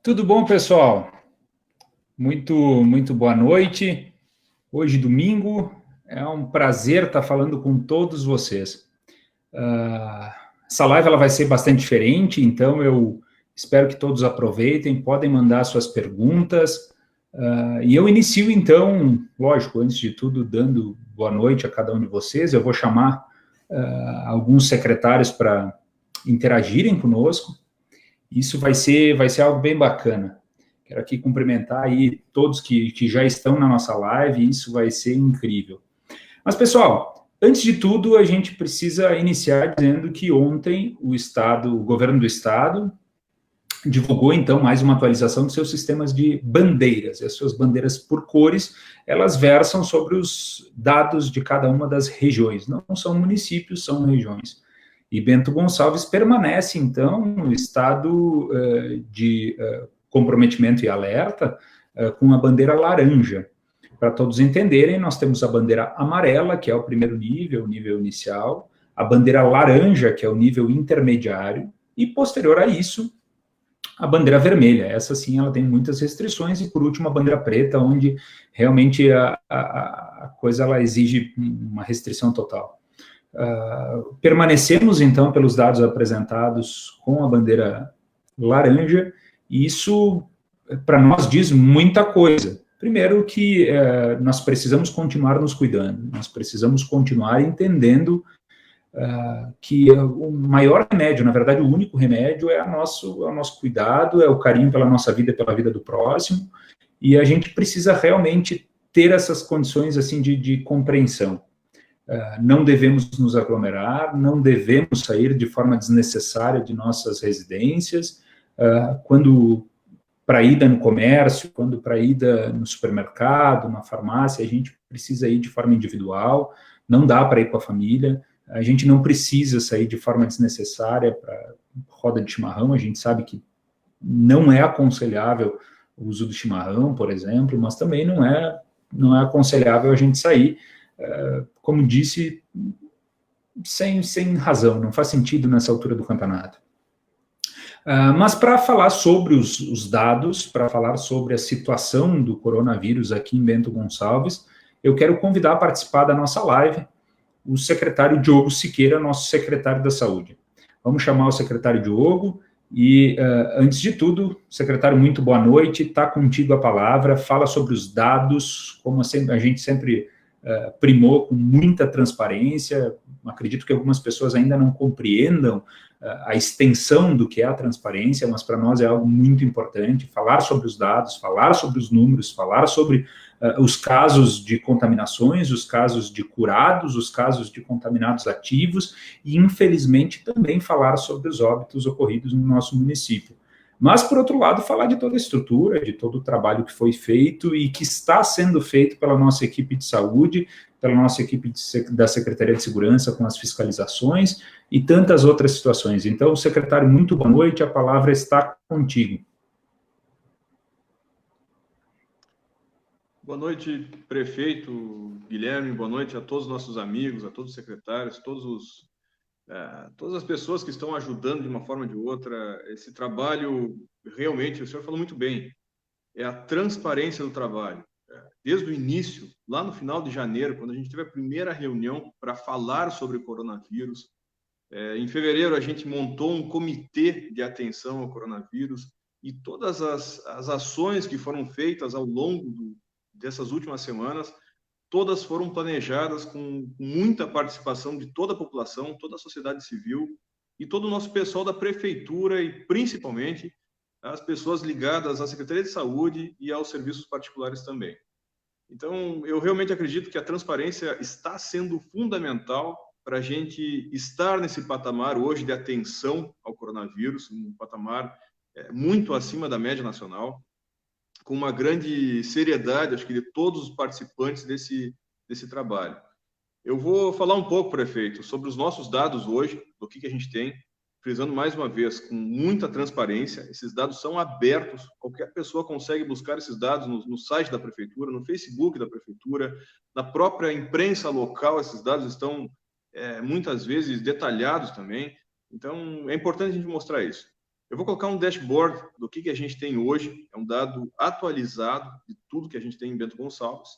Tudo bom, pessoal? Muito boa noite. Hoje, domingo, é um prazer estar falando com todos vocês. Essa live ela vai ser bastante diferente, então eu espero que todos aproveitem, podem mandar suas perguntas. E eu inicio, então, lógico, antes de tudo, dando boa noite a cada um de vocês. Eu vou chamar alguns secretários para interagirem conosco. Isso vai ser algo bem bacana. Quero aqui cumprimentar aí todos que já estão na nossa live, isso vai ser incrível. Mas, pessoal, antes de tudo, a gente precisa iniciar dizendo que ontem o governo do Estado, divulgou, então, mais uma atualização dos seus sistemas de bandeiras. E as suas bandeiras por cores, elas versam sobre os dados de cada uma das regiões. Não são municípios, são regiões. E Bento Gonçalves permanece, então, no estado de comprometimento e alerta com a bandeira laranja. Para todos entenderem, nós temos a bandeira amarela, que é o primeiro nível, o nível inicial, a bandeira laranja, que é o nível intermediário, e posterior a isso, a bandeira vermelha. Essa sim, ela tem muitas restrições, e por último, a bandeira preta, onde realmente a coisa ela exige uma restrição total. Permanecemos, então, pelos dados apresentados com a bandeira laranja, e isso, para nós, diz muita coisa. Primeiro que nós precisamos continuar nos cuidando, nós precisamos continuar entendendo que o maior remédio, na verdade, o único remédio é o nosso cuidado, é o carinho pela nossa vida e pela vida do próximo, e a gente precisa realmente ter essas condições assim de compreensão. Não devemos nos aglomerar, não devemos sair de forma desnecessária de nossas residências, quando para ida no comércio, quando para ida no supermercado, na farmácia, a gente precisa ir de forma individual, não dá para ir com a família, a gente não precisa sair de forma desnecessária para roda de chimarrão, a gente sabe que não é aconselhável o uso do chimarrão, por exemplo, mas também não é aconselhável a gente sair, como disse, sem razão, não faz sentido nessa altura do campeonato. Mas para falar sobre os dados, para falar sobre a situação do coronavírus aqui em Bento Gonçalves, eu quero convidar a participar da nossa live o secretário Diogo Siqueira, nosso secretário da Saúde. Vamos chamar o secretário Diogo e, antes de tudo, secretário, muito boa noite, está contigo a palavra, fala sobre os dados, como a gente sempre primou com muita transparência. Acredito que algumas pessoas ainda não compreendam a extensão do que é a transparência, mas para nós é algo muito importante, falar sobre os dados, falar sobre os números, falar sobre os casos de contaminações, os casos de curados, os casos de contaminados ativos e, infelizmente, também falar sobre os óbitos ocorridos no nosso município. Mas, por outro lado, falar de toda a estrutura, de todo o trabalho que foi feito e que está sendo feito pela nossa equipe de saúde, pela nossa equipe da Secretaria de Segurança com as fiscalizações e tantas outras situações. Então, secretário, muito boa noite, a palavra está contigo. Boa noite, prefeito Guilherme, boa noite a todos os nossos amigos, a todos os secretários, todas as pessoas que estão ajudando de uma forma ou de outra. Esse trabalho, realmente, o senhor falou muito bem, é a transparência do trabalho. Desde o início, lá no final de janeiro, quando a gente teve a primeira reunião para falar sobre o coronavírus, em fevereiro a gente montou um comitê de atenção ao coronavírus e todas as ações que foram feitas ao longo dessas últimas semanas, todas foram planejadas com muita participação de toda a população, toda a sociedade civil e todo o nosso pessoal da prefeitura e, principalmente, as pessoas ligadas à Secretaria de Saúde e aos serviços particulares também. Então, eu realmente acredito que a transparência está sendo fundamental para a gente estar nesse patamar hoje de atenção ao coronavírus, um patamar muito acima da média nacional, com uma grande seriedade, acho que de todos os participantes desse trabalho. Eu vou falar um pouco, prefeito, sobre os nossos dados hoje, do que a gente tem, frisando mais uma vez, com muita transparência. Esses dados são abertos, qualquer pessoa consegue buscar esses dados no site da prefeitura, no Facebook da prefeitura, na própria imprensa local, esses dados estão muitas vezes detalhados também. Então, é importante a gente mostrar isso. Eu vou colocar um dashboard do que a gente tem hoje, é um dado atualizado de tudo que a gente tem em Bento Gonçalves.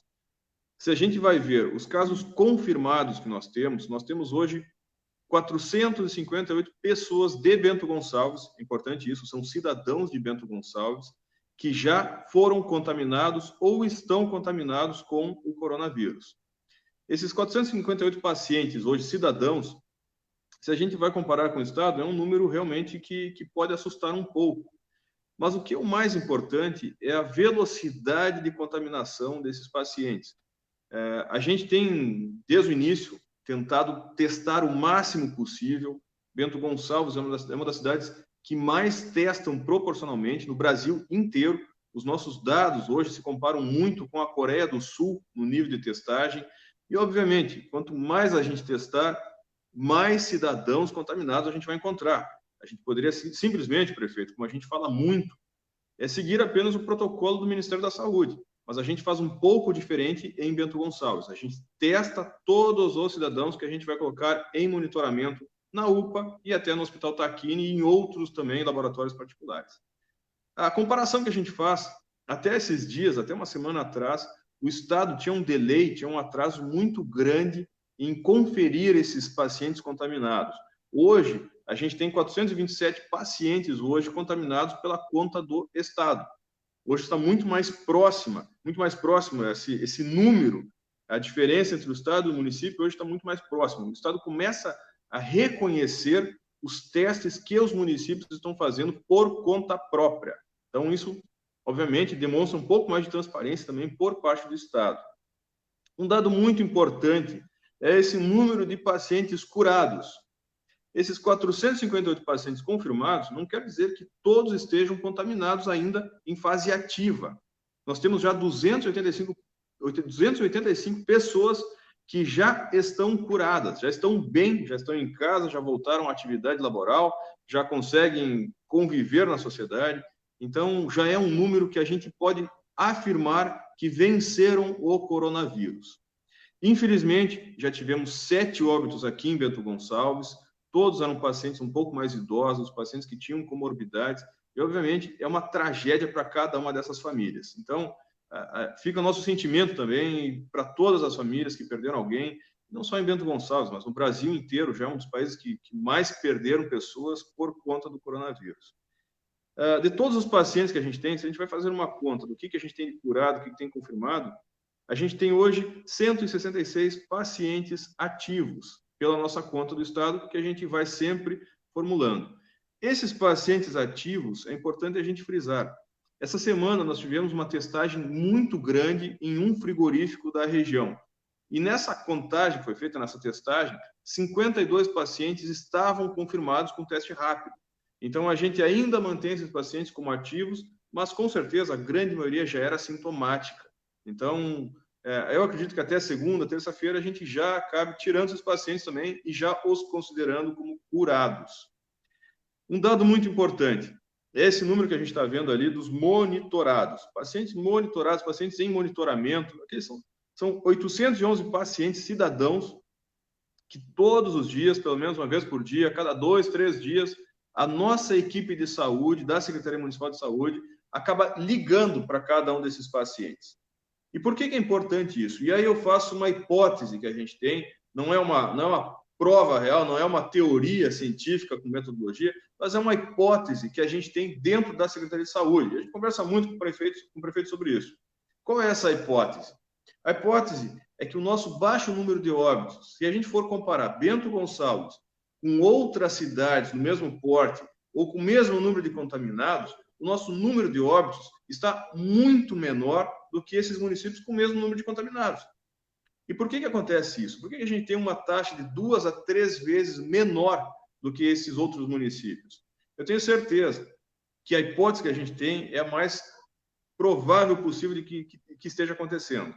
Se a gente vai ver os casos confirmados que nós temos hoje 458 pessoas de Bento Gonçalves, importante isso, são cidadãos de Bento Gonçalves, que já foram contaminados ou estão contaminados com o coronavírus. Esses 458 pacientes, hoje cidadãos, se a gente vai comparar com o Estado, é um número realmente que pode assustar um pouco. Mas o que é o mais importante é a velocidade de contaminação desses pacientes. A gente tem, desde o início, tentado testar o máximo possível. Bento Gonçalves é uma das cidades que mais testam proporcionalmente no Brasil inteiro. Os nossos dados hoje se comparam muito com a Coreia do Sul no nível de testagem. E, obviamente, quanto mais a gente testar, mais cidadãos contaminados a gente vai encontrar. A gente poderia simplesmente, prefeito, como a gente fala muito, seguir apenas o protocolo do Ministério da Saúde. Mas a gente faz um pouco diferente em Bento Gonçalves. A gente testa todos os cidadãos que a gente vai colocar em monitoramento na UPA e até no Hospital Tacchini e em outros também laboratórios particulares. A comparação que a gente faz, até esses dias, até uma semana atrás, o Estado tinha um delay, tinha um atraso muito grande em conferir esses pacientes contaminados. Hoje, a gente tem 427 pacientes hoje contaminados pela conta do Estado. Hoje está muito mais próximo esse número, a diferença entre o Estado e o município hoje está muito mais próximo. O Estado começa a reconhecer os testes que os municípios estão fazendo por conta própria. Então, isso, obviamente, demonstra um pouco mais de transparência também por parte do Estado. Um dado muito importante é esse número de pacientes curados. Esses 458 pacientes confirmados não quer dizer que todos estejam contaminados ainda em fase ativa. Nós temos já 285 pessoas que já estão curadas, já estão bem, já estão em casa, já voltaram à atividade laboral, já conseguem conviver na sociedade. Então, já é um número que a gente pode afirmar que venceram o coronavírus. Infelizmente, já tivemos 7 óbitos aqui em Bento Gonçalves, todos eram pacientes um pouco mais idosos, pacientes que tinham comorbidades, e, obviamente, é uma tragédia para cada uma dessas famílias. Então, fica o nosso sentimento também para todas as famílias que perderam alguém, não só em Bento Gonçalves, mas no Brasil inteiro, já é um dos países que mais perderam pessoas por conta do coronavírus. De todos os pacientes que a gente tem, se a gente vai fazer uma conta do que a gente tem curado, o que tem confirmado, a gente tem hoje 166 pacientes ativos pela nossa conta do Estado, que a gente vai sempre formulando. Esses pacientes ativos, é importante a gente frisar. Essa semana nós tivemos uma testagem muito grande em um frigorífico da região. E nessa contagem que foi feita, nessa testagem, 52 pacientes estavam confirmados com teste rápido. Então, a gente ainda mantém esses pacientes como ativos, mas com certeza a grande maioria já era sintomática. Então, eu acredito que até segunda, terça-feira, a gente já acabe tirando esses pacientes também e já os considerando como curados. Um dado muito importante, esse número que a gente está vendo ali dos monitorados. Pacientes monitorados, pacientes em monitoramento, aqueles são 811 pacientes cidadãos que todos os dias, pelo menos uma vez por dia, a cada 2, 3 dias, a nossa equipe de saúde, da Secretaria Municipal de Saúde, acaba ligando para cada um desses pacientes. E por que é importante isso? E aí eu faço uma hipótese que a gente tem, não é uma prova real, não é uma teoria científica com metodologia, mas é uma hipótese que a gente tem dentro da Secretaria de Saúde. A gente conversa muito com o prefeito sobre isso. Qual é essa hipótese? A hipótese é que o nosso baixo número de óbitos, se a gente for comparar Bento Gonçalves com outras cidades no mesmo porte ou com o mesmo número de contaminados, o nosso número de óbitos está muito menor do que esses municípios com o mesmo número de contaminados. E por que acontece isso? Por que a gente tem uma taxa de 2 a 3 vezes menor do que esses outros municípios? Eu tenho certeza que a hipótese que a gente tem é a mais provável possível de que esteja acontecendo.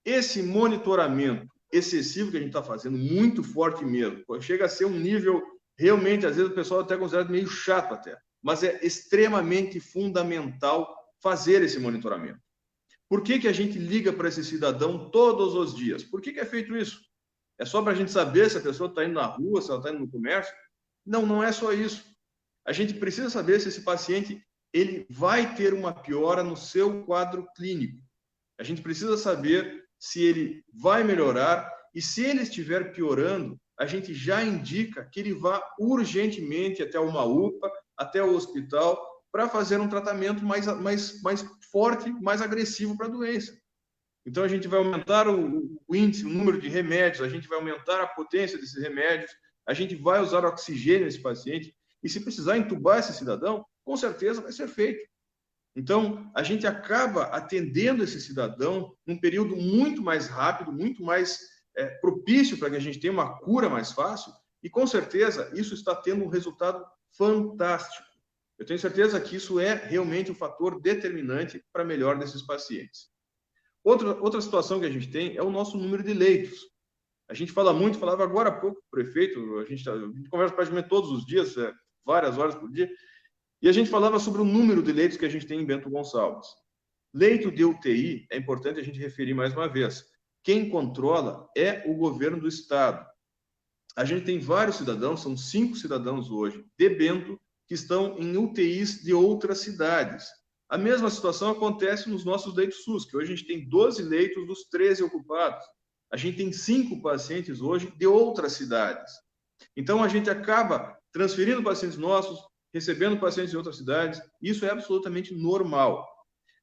Esse monitoramento excessivo que a gente está fazendo, muito forte mesmo, chega a ser um nível, realmente, às vezes o pessoal até considera meio chato até, mas é extremamente fundamental fazer esse monitoramento. Por que a gente liga para esse cidadão todos os dias? Por que é feito isso? É só para a gente saber se a pessoa está indo na rua, se ela está indo no comércio? Não, não é só isso. a gente precisa saber se esse paciente ele vai ter uma piora no seu quadro clínico. A gente precisa saber se ele vai melhorar e se ele estiver piorando, a gente já indica que ele vá urgentemente até uma UPA, até o hospital, para fazer um tratamento mais forte, mais agressivo para a doença. Então, a gente vai aumentar o índice, o número de remédios, a gente vai aumentar a potência desses remédios, a gente vai usar oxigênio nesse paciente, e se precisar entubar esse cidadão, com certeza vai ser feito. Então, a gente acaba atendendo esse cidadão num período muito mais rápido, muito mais propício para que a gente tenha uma cura mais fácil, e com certeza isso está tendo um resultado fantástico. Eu tenho certeza que isso é realmente um fator determinante para a melhora desses pacientes. Outra situação que a gente tem é o nosso número de leitos. A gente fala muito, falava agora há pouco com o prefeito, a gente conversa praticamente todos os dias, várias horas por dia, e a gente falava sobre o número de leitos que a gente tem em Bento Gonçalves. Leito de UTI, é importante a gente referir mais uma vez, quem controla é o governo do estado. A gente tem vários cidadãos, são 5 cidadãos hoje, de Bento, que estão em UTIs de outras cidades. A mesma situação acontece nos nossos leitos SUS, que hoje a gente tem 12 leitos dos 13 ocupados. A gente tem 5 pacientes hoje de outras cidades. Então, a gente acaba transferindo pacientes nossos, recebendo pacientes de outras cidades. Isso é absolutamente normal.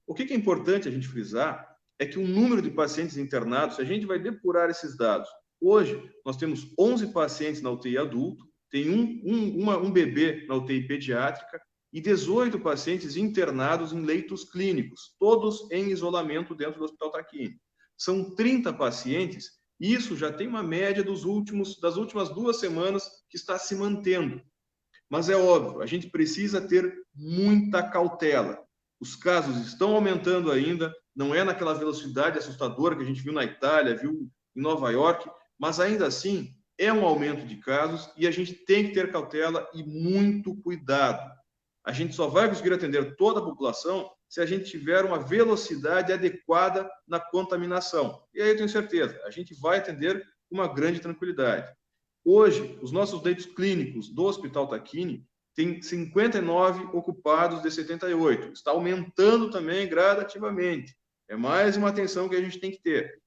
O que é importante a gente frisar é que o número de pacientes internados, se a gente vai depurar esses dados, hoje nós temos 11 pacientes na UTI adulto, tem um bebê na UTI pediátrica e 18 pacientes internados em leitos clínicos, todos em isolamento dentro do Hospital Tacchini. São 30 pacientes, e isso já tem uma média das últimas 2 semanas que está se mantendo. Mas é óbvio, a gente precisa ter muita cautela. Os casos estão aumentando ainda, não é naquela velocidade assustadora que a gente viu na Itália, viu em Nova York, mas ainda assim é um aumento de casos e a gente tem que ter cautela e muito cuidado. A gente só vai conseguir atender toda a população se a gente tiver uma velocidade adequada na contaminação. E aí eu tenho certeza, a gente vai atender com uma grande tranquilidade. Hoje, os nossos leitos clínicos do Hospital Tacchini têm 59 ocupados de 78. Está aumentando também gradativamente. É mais uma atenção que a gente tem que ter.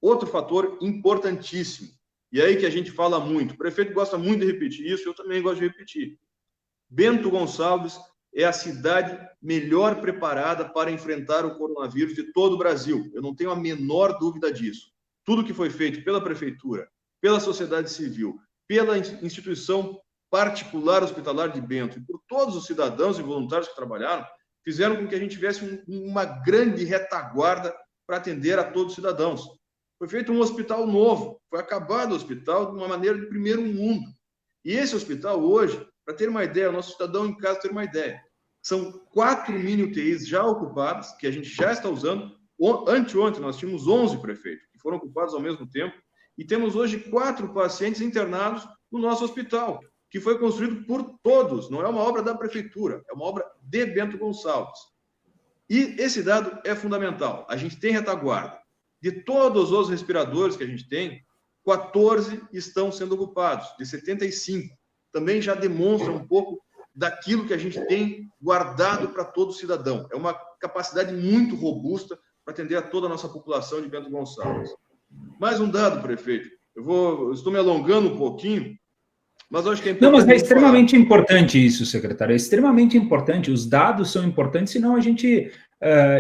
Outro fator importantíssimo, e aí que a gente fala muito, o prefeito gosta muito de repetir isso, eu também gosto de repetir. Bento Gonçalves é a cidade melhor preparada para enfrentar o coronavírus de todo o Brasil. Eu não tenho a menor dúvida disso. Tudo que foi feito pela prefeitura, pela sociedade civil, pela instituição particular hospitalar de Bento e por todos os cidadãos e voluntários que trabalharam, fizeram com que a gente tivesse uma grande retaguarda para atender a todos os cidadãos. Foi feito um hospital novo, foi acabado o hospital de uma maneira de primeiro mundo. E esse hospital hoje, para ter uma ideia, o nosso cidadão em casa ter uma ideia, são 4 mini UTIs já ocupadas, que a gente já está usando. Anteontem nós tínhamos 11 prefeitos, que foram ocupados ao mesmo tempo, e temos hoje 4 pacientes internados no nosso hospital, que foi construído por todos, não é uma obra da prefeitura, é uma obra de Bento Gonçalves. E esse dado é fundamental, a gente tem retaguarda. De todos os respiradores que a gente tem, 14 estão sendo ocupados, de 75. Também já demonstra um pouco daquilo que a gente tem guardado para todo cidadão. É uma capacidade muito robusta para atender a toda a nossa população de Bento Gonçalves. Mais um dado, prefeito. Eu estou me alongando um pouquinho, mas eu acho que é importante. Não, mas é extremamente importante isso, secretário. É extremamente importante. Os dados são importantes, senão a gente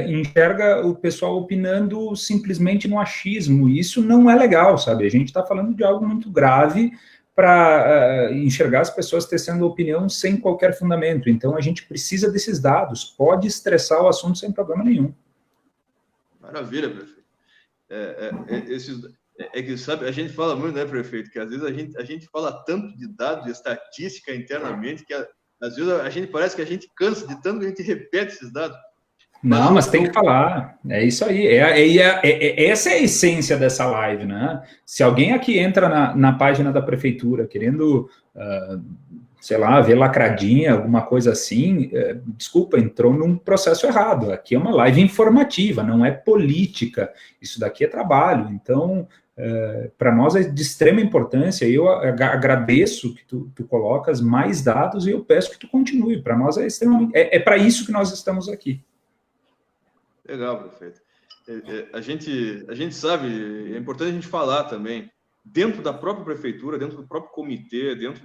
enxerga o pessoal opinando simplesmente no achismo. E isso não é legal, sabe? A gente está falando de algo muito grave para enxergar as pessoas tecendo opinião sem qualquer fundamento. Então, a gente precisa desses dados. Pode estressar o assunto sem problema nenhum. Maravilha, prefeito. Que, sabe, a gente fala muito, né, prefeito, que às vezes a gente fala tanto de dados, de estatística internamente, que às vezes a gente parece que a gente cansa de tanto que a gente repete esses dados. Não, mas tem que falar, é isso aí, essa é a essência dessa live, né? Se alguém aqui entra na página da prefeitura querendo sei lá, ver lacradinha, alguma coisa assim, desculpa, entrou num processo errado. Aqui é uma live informativa, não é política. Isso daqui é trabalho. Então, para nós é de extrema importância. Eu agradeço que tu colocas mais dados e eu peço que tu continue. Para nós é extremamente... É para isso que nós estamos aqui. Legal, prefeito. A gente sabe, é importante a gente falar também, dentro da própria prefeitura, dentro do próprio comitê, dentro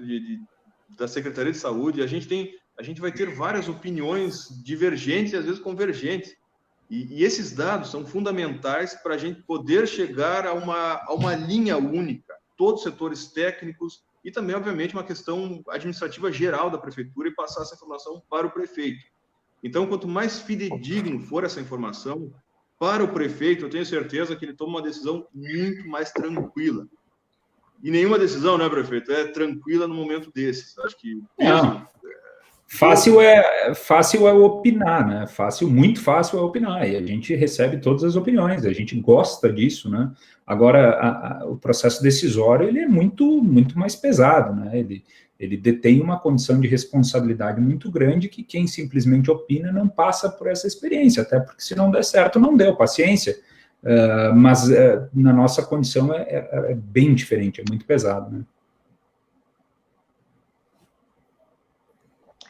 da Secretaria de Saúde, a gente vai ter várias opiniões divergentes e às vezes convergentes. E esses dados são fundamentais para a gente poder chegar a uma linha única, todos os setores técnicos e também, obviamente, uma questão administrativa geral da prefeitura e passar essa informação para o prefeito. Então, quanto mais fidedigno for essa informação, para o prefeito, eu tenho certeza que ele toma uma decisão muito mais tranquila. E nenhuma decisão, né, prefeito, é tranquila no momento desses. Acho que... Fácil é opinar, né? Muito fácil é opinar, e a gente recebe todas as opiniões, a gente gosta disso, né? Agora, o processo decisório, ele é muito mais pesado, né? Ele detém uma condição de responsabilidade muito grande que quem simplesmente opina não passa por essa experiência, até porque se não der certo, não deu, paciência. Mas na nossa condição é bem diferente, é muito pesado, né?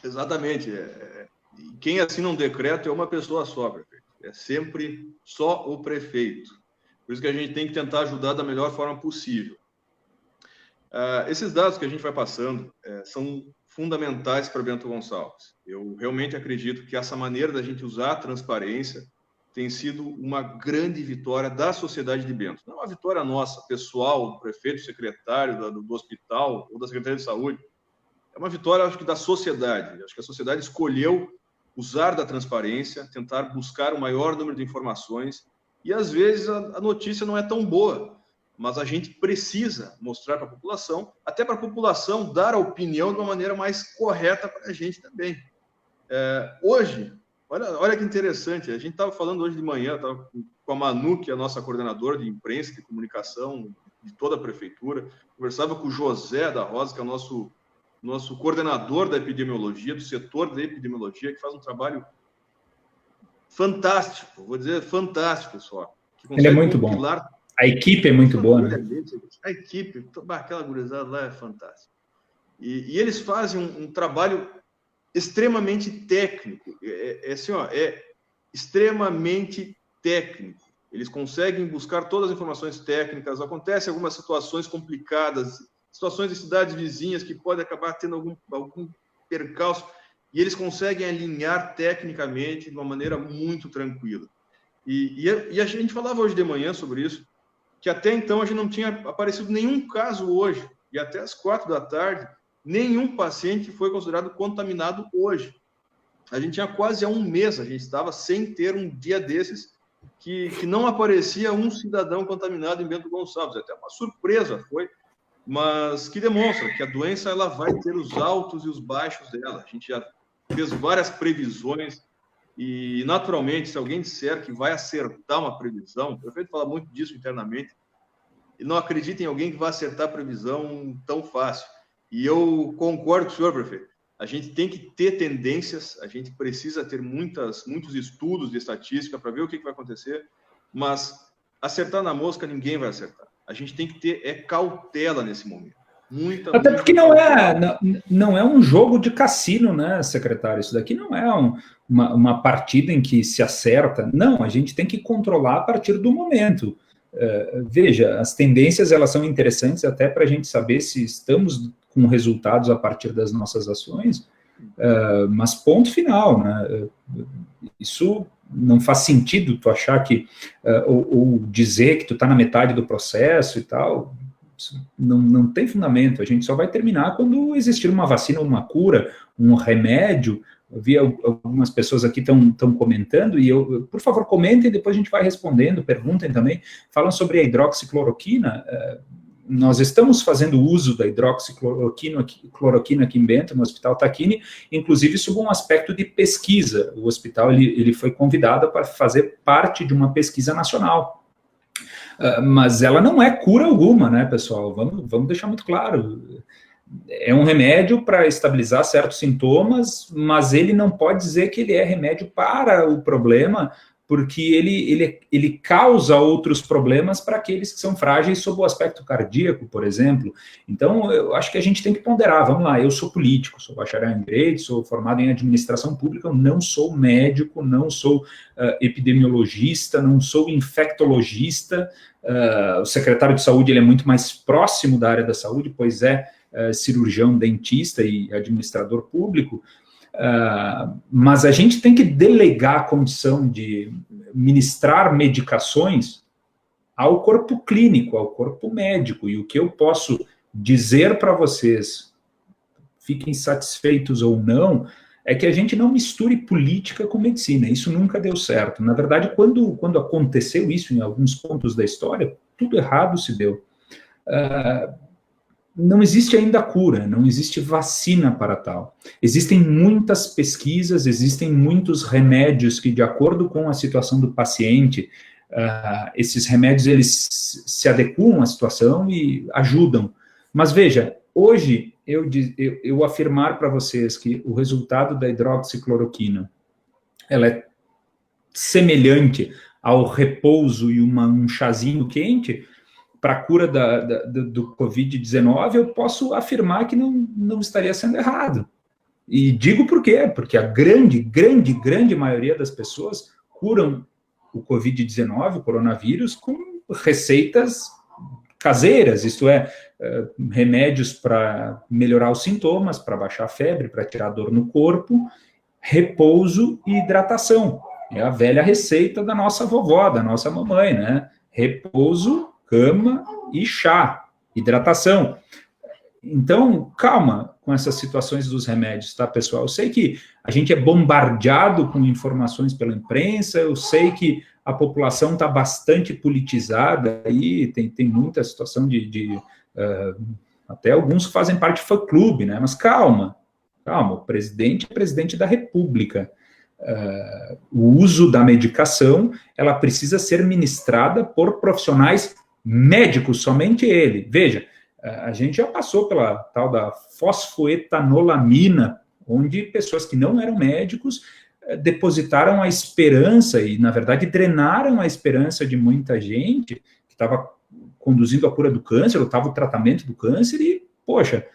Exatamente. Quem assina um decreto é uma pessoa só, prefeito. É sempre só o prefeito. Por isso que a gente tem que tentar ajudar da melhor forma possível. Esses dados que a gente vai passando são fundamentais para Bento Gonçalves. Eu realmente acredito que essa maneira da gente usar a transparência tem sido uma grande vitória da sociedade de Bento. Não é uma vitória nossa, pessoal, do prefeito, do secretário, do hospital ou da Secretaria de Saúde. É uma vitória, acho que, da sociedade. Acho que a sociedade escolheu usar da transparência, tentar buscar o maior número de informações, e às vezes a notícia não é tão boa, mas a gente precisa mostrar para a população, até para a população dar a opinião de uma maneira mais correta para a gente também. Hoje, olha que interessante, a gente estava falando hoje de manhã, estava com a Manu, que é a nossa coordenadora de imprensa e de comunicação de toda a prefeitura, conversava com o José da Rosa, que é o nosso coordenador da epidemiologia, do setor da epidemiologia, que faz um trabalho fantástico, vou dizer fantástico só. Ele é muito bom. A equipe é muito boa, né? A equipe, aquela gurizada lá é fantástica. E eles fazem um trabalho extremamente técnico, extremamente técnico. Eles conseguem buscar todas as informações técnicas, acontecem algumas situações complicadas, situações de cidades vizinhas que podem acabar tendo algum percalço, e eles conseguem alinhar tecnicamente de uma maneira muito tranquila. E a gente falava hoje de manhã sobre isso, que até então a gente não tinha aparecido nenhum caso hoje, e até às 4 da tarde, nenhum paciente foi considerado contaminado hoje. A gente tinha quase há um mês, a gente estava sem ter um dia desses que não aparecia um cidadão contaminado em Bento Gonçalves. Até uma surpresa foi, mas que demonstra que a doença ela vai ter os altos e os baixos dela. A gente já fez várias previsões e, naturalmente, se alguém disser que vai acertar uma previsão, o prefeito fala muito disso internamente, e não acredita em alguém que vai acertar a previsão tão fácil. E eu concordo com o senhor, prefeito. A gente tem que ter tendências, a gente precisa ter muitos estudos de estatística para ver o que vai acontecer, mas acertar na mosca ninguém vai acertar. A gente tem que ter cautela nesse momento. Até porque não é um jogo de cassino, né, secretário? Isso daqui não é uma partida em que se acerta. Não, a gente tem que controlar a partir do momento. Veja, as tendências elas são interessantes até para a gente saber se estamos com resultados a partir das nossas ações, mas ponto final, né? Isso não faz sentido tu achar que, ou dizer que tu está na metade do processo e tal, isso não tem fundamento. A gente só vai terminar quando existir uma vacina, uma cura, um remédio. Eu vi algumas pessoas aqui estão comentando, e por favor, comentem, depois a gente vai respondendo, perguntem também, falam sobre a hidroxicloroquina. Nós estamos fazendo uso da hidroxicloroquina aqui em Bento, no Hospital Tacchini, inclusive sob um aspecto de pesquisa. O hospital ele foi convidado para fazer parte de uma pesquisa nacional. Mas ela não é cura alguma, né, pessoal? Vamos deixar muito claro. É um remédio para estabilizar certos sintomas, mas ele não pode dizer que ele é remédio para o problema, porque ele causa outros problemas para aqueles que são frágeis sob o aspecto cardíaco, por exemplo. Então, eu acho que a gente tem que ponderar. Vamos lá, eu sou político, sou bacharel em Direito, sou formado em Administração Pública, eu não sou médico, não sou epidemiologista, não sou infectologista. O secretário de Saúde ele é muito mais próximo da área da saúde, pois é cirurgião, dentista e administrador público. Mas a gente tem que delegar a condição de ministrar medicações ao corpo clínico, ao corpo médico, e o que eu posso dizer para vocês, fiquem satisfeitos ou não, é que a gente não misture política com medicina, isso nunca deu certo. Na verdade, quando aconteceu isso em alguns pontos da história, tudo errado se deu. Não existe ainda cura, não existe vacina para tal. Existem muitas pesquisas, existem muitos remédios que, de acordo com a situação do paciente, esses remédios eles se adequam à situação e ajudam. Mas veja, hoje eu afirmar para vocês que o resultado da hidroxicloroquina ela é semelhante ao repouso e um chazinho quente para a cura do Covid-19, eu posso afirmar que não estaria sendo errado. E digo por quê? Porque a grande maioria das pessoas curam o Covid-19, o coronavírus, com receitas caseiras, isto é, remédios para melhorar os sintomas, para baixar a febre, para tirar a dor no corpo, repouso e hidratação. É a velha receita da nossa vovó, da nossa mamãe, né? Repouso, cama e chá, hidratação. Então, calma com essas situações dos remédios, tá, pessoal? Eu sei que a gente é bombardeado com informações pela imprensa, eu sei que a população está bastante politizada aí, tem muita situação até alguns que fazem parte de fã-clube, né? Mas calma, o presidente é presidente da República. O uso da medicação, ela precisa ser ministrada por profissionais médicos, somente ele. Veja, a gente já passou pela tal da fosfoetanolamina, onde pessoas que não eram médicos depositaram a esperança e, na verdade, drenaram a esperança de muita gente que estava conduzindo a cura do câncer, ou estava o tratamento do câncer, e, poxa,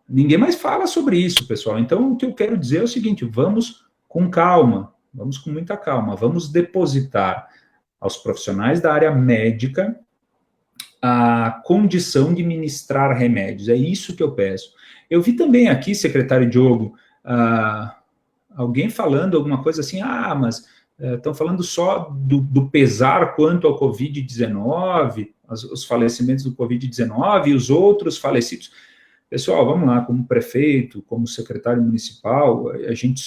ninguém mais fala sobre isso, pessoal. Então, o que eu quero dizer é o seguinte, vamos com calma, vamos com muita calma, vamos depositar aos profissionais da área médica a condição de ministrar remédios, é isso que eu peço. Eu vi também aqui, secretário Diogo, alguém falando alguma coisa assim, mas estão falando só do pesar quanto ao Covid-19, os falecimentos do Covid-19 e os outros falecidos. Pessoal, vamos lá, como prefeito, como secretário municipal, a gente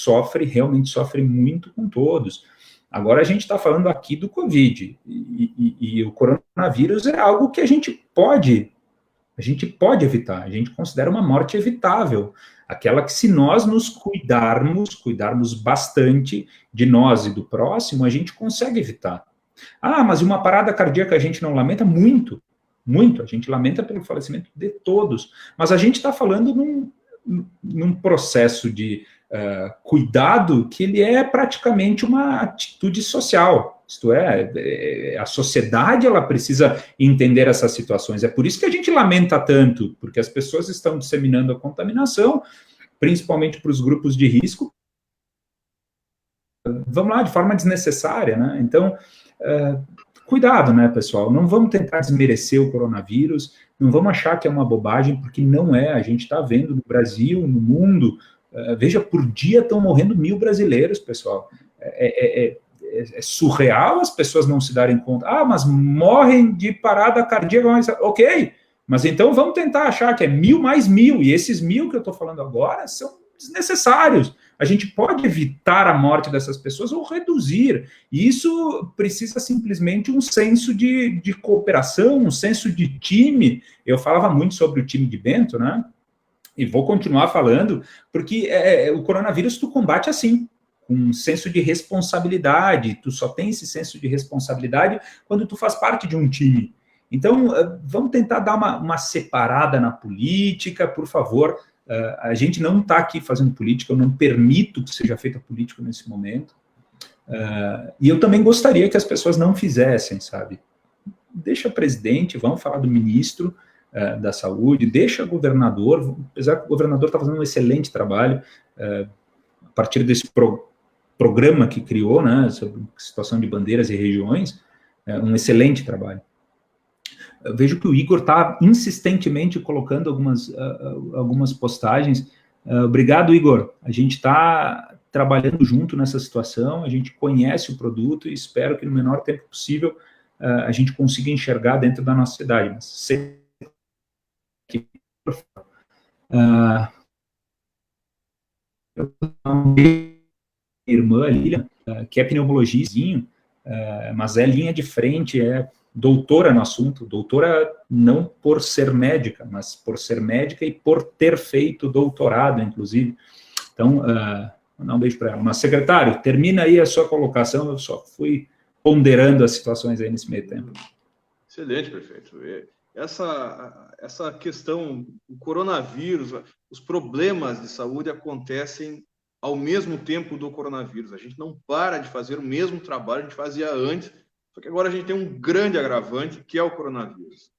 realmente sofre muito com todos. Agora a gente está falando aqui do Covid, e o coronavírus é algo que a gente pode evitar, a gente considera uma morte evitável, aquela que se nós nos cuidarmos bastante de nós e do próximo, a gente consegue evitar. Mas uma parada cardíaca a gente não lamenta? Muito, a gente lamenta pelo falecimento de todos, mas a gente está falando num processo de cuidado que ele é praticamente uma atitude social, isto é, a sociedade ela precisa entender essas situações, é por isso que a gente lamenta tanto, porque as pessoas estão disseminando a contaminação, principalmente para os grupos de risco, vamos lá, de forma desnecessária, né? Então, cuidado, né, pessoal, não vamos tentar desmerecer o coronavírus, não vamos achar que é uma bobagem, porque não é, a gente está vendo no Brasil, no mundo, veja, por dia estão morrendo 1.000 brasileiros, pessoal. É surreal as pessoas não se darem conta. Mas morrem de parada cardíaca. Ok, mas então vamos tentar achar que é 1.000 mais 1.000, e esses 1.000 que eu estou falando agora são desnecessários. A gente pode evitar a morte dessas pessoas ou reduzir. E isso precisa simplesmente um senso de cooperação, um senso de time. Eu falava muito sobre o time de Bento, né? E vou continuar falando, porque o coronavírus tu combate assim, com um senso de responsabilidade. Tu só tem esse senso de responsabilidade quando tu faz parte de um time. Então, vamos tentar dar uma separada na política, por favor. A gente não está aqui fazendo política, eu não permito que seja feita política nesse momento. E eu também gostaria que as pessoas não fizessem, sabe? Deixa presidente, vamos falar do ministro da saúde, deixa governador, apesar que o governador está fazendo um excelente trabalho, a partir desse programa que criou, né, sobre situação de bandeiras e regiões, um excelente trabalho. Eu vejo que o Igor está insistentemente colocando algumas postagens. Obrigado, Igor. A gente está trabalhando junto nessa situação, a gente conhece o produto e espero que no menor tempo possível a gente consiga enxergar dentro da nossa cidade. Mas irmã Lilian, que é pneumologista, mas é linha de frente, é doutora no assunto, doutora não por ser médica, mas por ser médica e por ter feito doutorado, inclusive. Então, vou dar um beijo para ela. Mas, secretário, termina aí a sua colocação, eu só fui ponderando as situações aí nesse meio tempo. Excelente, prefeito. Essa questão, o coronavírus, os problemas de saúde acontecem ao mesmo tempo do coronavírus. A gente não para de fazer o mesmo trabalho que a gente fazia antes, só que agora a gente tem um grande agravante, que é o coronavírus.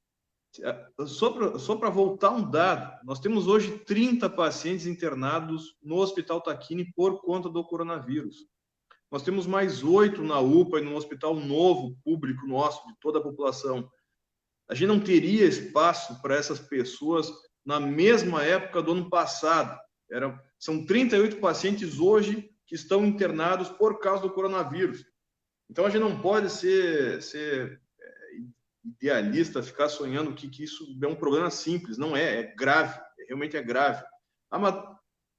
Só para voltar um dado, nós temos hoje 30 pacientes internados no Hospital Tacchini por conta do coronavírus. Nós temos mais 8 na UPA e no hospital novo, público nosso, de toda a população. A gente não teria espaço para essas pessoas na mesma época do ano passado. São 38 pacientes hoje que estão internados por causa do coronavírus. Então, a gente não pode ser idealista, ficar sonhando que isso é um problema simples. Não é grave, realmente é grave. Mas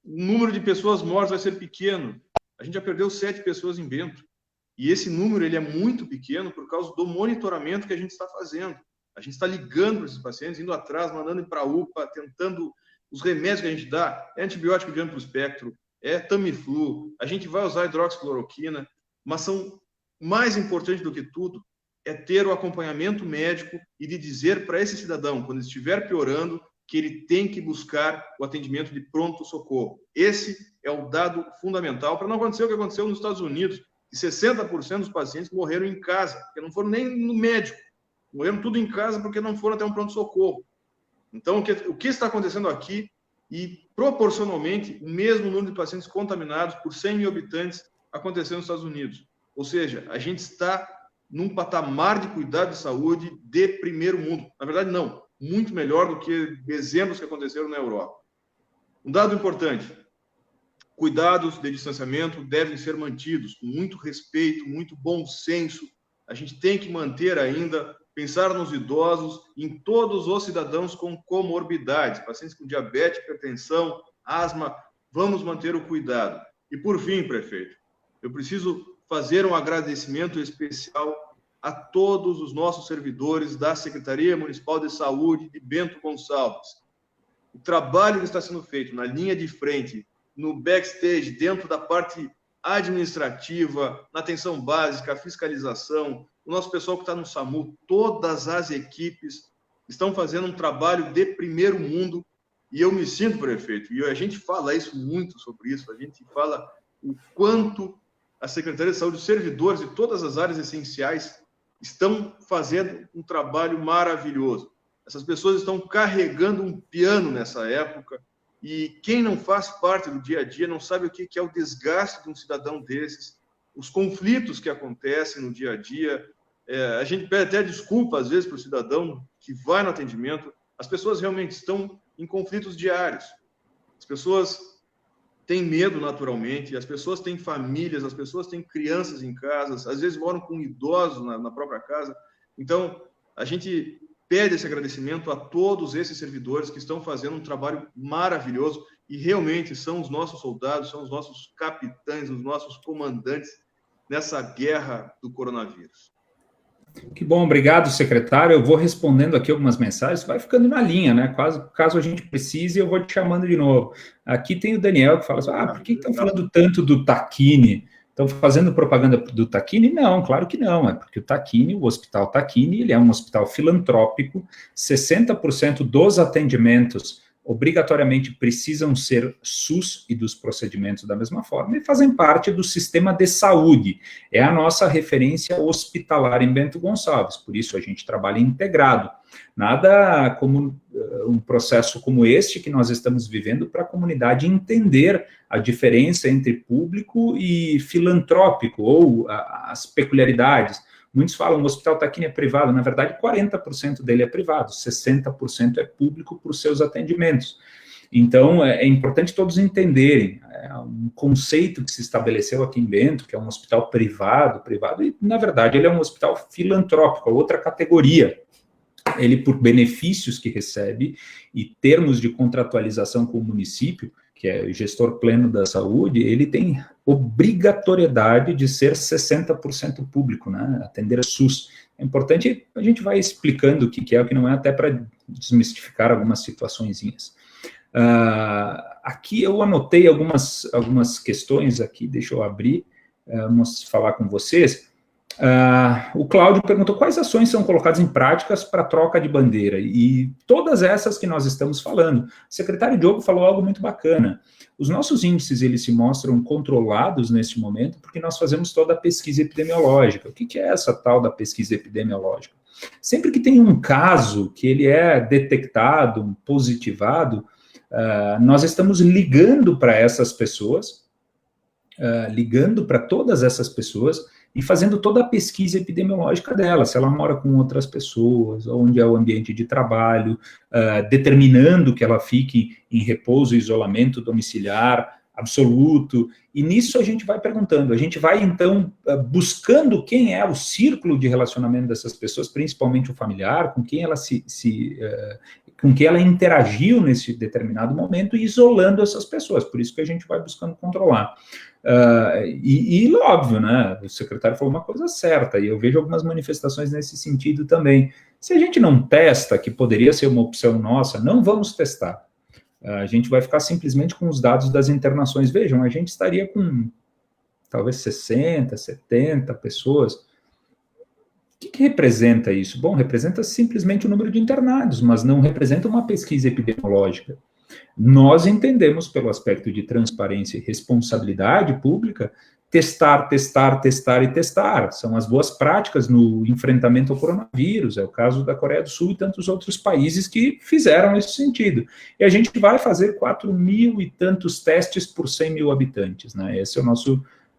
o número de pessoas mortas vai ser pequeno. A gente já perdeu 7 pessoas em Bento. E esse número ele é muito pequeno por causa do monitoramento que a gente está fazendo. A gente está ligando para esses pacientes, indo atrás, mandando para a UPA, tentando os remédios que a gente dá. É antibiótico de amplo espectro, é Tamiflu, a gente vai usar hidroxicloroquina, mas mais importante do que tudo é ter o acompanhamento médico e de dizer para esse cidadão, quando estiver piorando, que ele tem que buscar o atendimento de pronto-socorro. Esse é o dado fundamental para não acontecer o que aconteceu nos Estados Unidos, que 60% dos pacientes morreram em casa, porque não foram nem no médico, morreram tudo em casa porque não foram até um pronto-socorro. Então, o que está acontecendo aqui, e proporcionalmente, o mesmo número de pacientes contaminados por 100 mil habitantes aconteceu nos Estados Unidos. Ou seja, a gente está num patamar de cuidado de saúde de primeiro mundo. Na verdade, não. Muito melhor do que exemplos que aconteceram na Europa. Um dado importante. Cuidados de distanciamento devem ser mantidos com muito respeito, muito bom senso. A gente tem que manter ainda, pensar nos idosos, em todos os cidadãos com comorbidades, pacientes com diabetes, hipertensão, asma, vamos manter o cuidado. E por fim, prefeito, eu preciso fazer um agradecimento especial a todos os nossos servidores da Secretaria Municipal de Saúde de Bento Gonçalves. O trabalho que está sendo feito na linha de frente, no backstage, dentro da parte administrativa, na atenção básica, fiscalização, o nosso pessoal que está no SAMU, todas as equipes estão fazendo um trabalho de primeiro mundo e eu me sinto, prefeito, e a gente fala isso muito sobre isso, a gente fala o quanto a Secretaria de Saúde, os servidores de todas as áreas essenciais estão fazendo um trabalho maravilhoso. Essas pessoas estão carregando um piano nessa época e quem não faz parte do dia a dia não sabe o que é o desgaste de um cidadão desses, os conflitos que acontecem no dia a dia. A gente pede até desculpa, às vezes, para o cidadão que vai no atendimento. As pessoas realmente estão em conflitos diários. As pessoas têm medo, naturalmente, as pessoas têm famílias, as pessoas têm crianças em casa, às vezes moram com idosos na própria casa. Então, a gente pede esse agradecimento a todos esses servidores que estão fazendo um trabalho maravilhoso e realmente são os nossos soldados, são os nossos capitães, os nossos comandantes nessa guerra do coronavírus. Que bom, obrigado, secretário. Eu vou respondendo aqui algumas mensagens, vai ficando na linha, né? Caso a gente precise, eu vou te chamando de novo. Aqui tem o Daniel que fala assim, por que estão falando tanto do Tacchini? Estão fazendo propaganda do Tacchini? Não, claro que não, é porque o Tacchini, o Hospital Tacchini, ele é um hospital filantrópico, 60% dos atendimentos obrigatoriamente precisam ser SUS e dos procedimentos da mesma forma, e fazem parte do sistema de saúde. É a nossa referência hospitalar em Bento Gonçalves, por isso a gente trabalha integrado. Nada como um processo como este que nós estamos vivendo para a comunidade entender a diferença entre público e filantrópico, ou as peculiaridades. Muitos falam, o Hospital Tacchini é privado, na verdade 40% dele é privado, 60% é público por seus atendimentos. Então, é importante todos entenderem, é um conceito que se estabeleceu aqui em Bento, que é um hospital privado, e na verdade ele é um hospital filantrópico, outra categoria. Ele, por benefícios que recebe e termos de contratualização com o município, que é gestor pleno da saúde, ele tem obrigatoriedade de ser 60% público, né? Atender a SUS. É importante, a gente vai explicando o que é, o que não é, até para desmistificar algumas situaçõezinhas. Aqui eu anotei algumas questões aqui, deixa eu abrir, vamos falar com vocês. O Cláudio perguntou quais ações são colocadas em práticas para troca de bandeira, e todas essas que nós estamos falando. O secretário Diogo falou algo muito bacana. Os nossos índices, eles se mostram controlados neste momento porque nós fazemos toda a pesquisa epidemiológica. O que é essa tal da pesquisa epidemiológica? Sempre que tem um caso que ele é detectado, positivado, nós estamos ligando para essas pessoas, ligando para todas essas pessoas, e fazendo toda a pesquisa epidemiológica dela, se ela mora com outras pessoas, onde é o ambiente de trabalho, determinando que ela fique em repouso e isolamento domiciliar absoluto, e nisso a gente vai perguntando, a gente vai então buscando quem é o círculo de relacionamento dessas pessoas, principalmente o familiar, com quem ela com quem ela interagiu nesse determinado momento, e isolando essas pessoas, por isso que a gente vai buscando controlar. E óbvio, né, o secretário falou uma coisa certa, e eu vejo algumas manifestações nesse sentido também. Se a gente não testa, que poderia ser uma opção nossa, não vamos testar. A gente vai ficar simplesmente com os dados das internações. Vejam, a gente estaria com talvez 60, 70 pessoas. O que representa isso? Bom, representa simplesmente o número de internados, mas não representa uma pesquisa epidemiológica. Nós entendemos, pelo aspecto de transparência e responsabilidade pública, testar. São as boas práticas no enfrentamento ao coronavírus, é o caso da Coreia do Sul e tantos outros países que fizeram esse sentido. E a gente vai fazer 4.000 e tantos testes por 100 mil habitantes, né? Essa é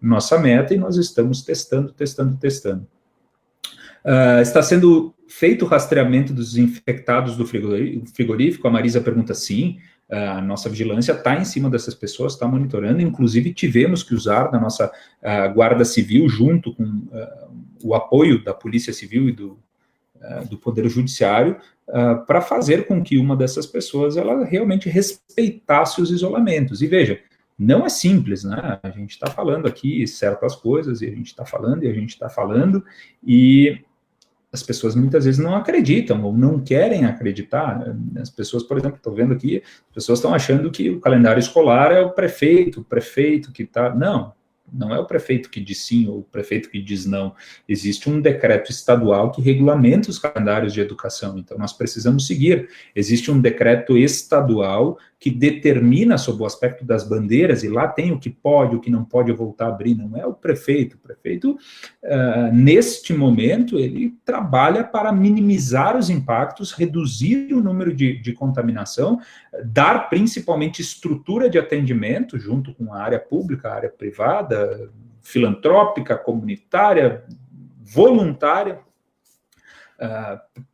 nossa meta, e nós estamos testando. Está sendo feito o rastreamento dos infectados do frigorífico? A Marisa pergunta sim. A nossa vigilância está em cima dessas pessoas, está monitorando, inclusive tivemos que usar da nossa Guarda Civil, junto com o apoio da Polícia Civil e do Poder Judiciário, para fazer com que uma dessas pessoas ela realmente respeitasse os isolamentos. E veja, não é simples, né? A gente está falando aqui certas coisas, e a gente está falando, e as pessoas muitas vezes não acreditam, ou não querem acreditar. As pessoas, por exemplo, estou vendo aqui, as pessoas estão achando que o calendário escolar é o prefeito que está... Não é o prefeito que diz sim ou o prefeito que diz não. Existe um decreto estadual que regulamenta os calendários de educação, então nós precisamos seguir. Existe um decreto estadual que determina sobre o aspecto das bandeiras, e lá tem o que pode, o que não pode voltar a abrir, não é o prefeito. O prefeito, neste momento, ele trabalha para minimizar os impactos, reduzir o número de contaminação, dar principalmente estrutura de atendimento, junto com a área pública, a área privada, filantrópica, comunitária, voluntária,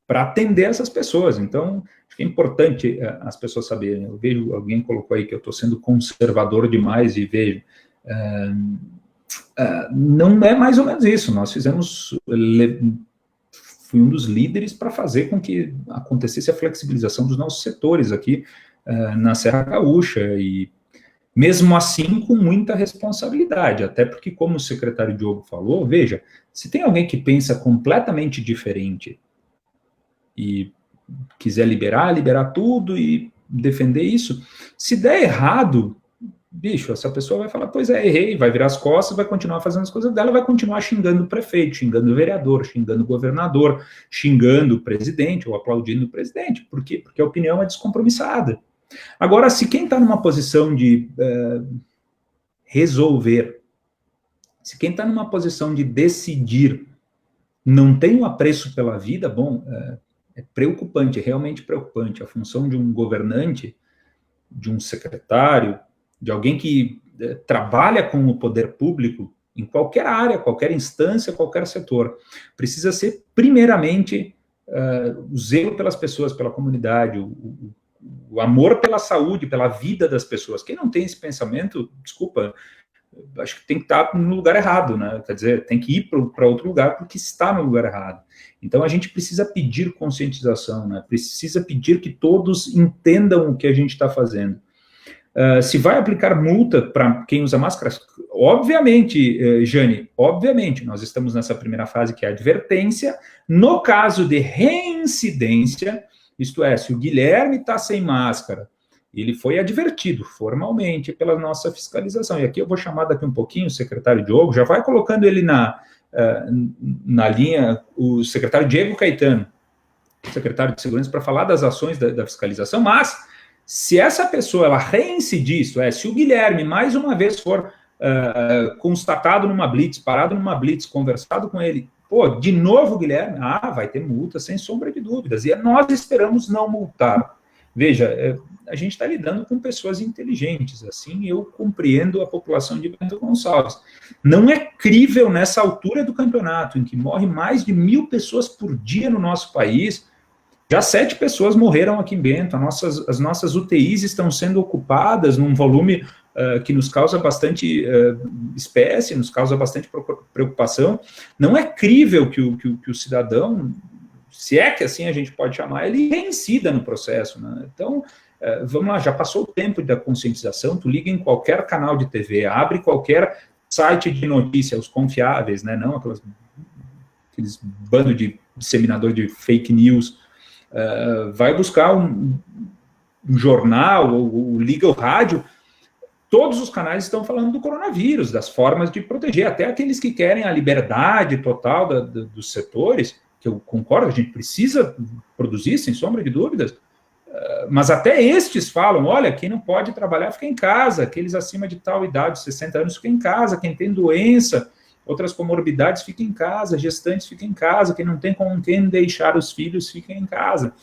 para atender essas pessoas. Então, acho que é importante as pessoas saberem. Eu vejo, alguém colocou aí que eu estou sendo conservador demais, e vejo, não é mais ou menos isso. Nós fui um dos líderes para fazer com que acontecesse a flexibilização dos nossos setores aqui na Serra Gaúcha, e mesmo assim com muita responsabilidade, até porque, como o secretário Diogo falou, veja, se tem alguém que pensa completamente diferente e quiser liberar tudo e defender isso, se der errado, bicho, essa pessoa vai falar, pois é, errei, vai virar as costas, vai continuar fazendo as coisas dela, vai continuar xingando o prefeito, xingando o vereador, xingando o governador, xingando o presidente ou aplaudindo o presidente. Por quê? Porque a opinião é descompromissada. Agora, se quem está numa posição de resolver, se quem está numa posição de decidir não tem um apreço pela vida, bom, é preocupante, é realmente preocupante. A função de um governante, de um secretário, de alguém que trabalha com o poder público, em qualquer área, qualquer instância, qualquer setor, precisa ser, primeiramente, o zelo pelas pessoas, pela comunidade, o amor pela saúde, pela vida das pessoas. Quem não tem esse pensamento, desculpa, acho que tem que estar no lugar errado, né? Quer dizer, tem que ir para outro lugar porque está no lugar errado. Então, a gente precisa pedir conscientização, né? Precisa pedir que todos entendam o que a gente está fazendo. Se vai aplicar multa para quem usa máscara, obviamente, Jane, obviamente, nós estamos nessa primeira fase que é a advertência. No caso de reincidência, isto é, se o Guilherme está sem máscara, ele foi advertido formalmente pela nossa fiscalização. E aqui eu vou chamar daqui um pouquinho o secretário Diogo, já vai colocando ele na linha, o secretário Diego Caetano, secretário de Segurança, para falar das ações da fiscalização, mas se essa pessoa ela reincidir, isto é, se o Guilherme mais uma vez for constatado numa blitz, parado numa blitz, conversado com ele, pô, de novo Guilherme, vai ter multa, sem sombra de dúvidas, e nós esperamos não multar. Veja, a gente está lidando com pessoas inteligentes, assim eu compreendo a população de Bento Gonçalves. Não é crível nessa altura do campeonato, em que morre mais de 1.000 pessoas por dia no nosso país, já 7 pessoas morreram aqui em Bento, as nossas UTIs estão sendo ocupadas num volume que nos causa bastante espécie, nos causa bastante preocupação. Não é crível que o cidadão, se é que assim a gente pode chamar, ele reincida no processo, né? Então, vamos lá, já passou o tempo da conscientização, tu liga em qualquer canal de TV, abre qualquer site de notícia, os confiáveis, né? Não aqueles bando de disseminador de fake news, vai buscar um jornal, ou liga o rádio, todos os canais estão falando do coronavírus, das formas de proteger, até aqueles que querem a liberdade total dos setores, que eu concordo, a gente precisa produzir, sem sombra de dúvidas, mas até estes falam, olha, quem não pode trabalhar fica em casa, aqueles acima de tal idade, 60 anos, fica em casa, quem tem doença, outras comorbidades, fica em casa, gestantes fica em casa, quem não tem com quem deixar os filhos, fica em casa.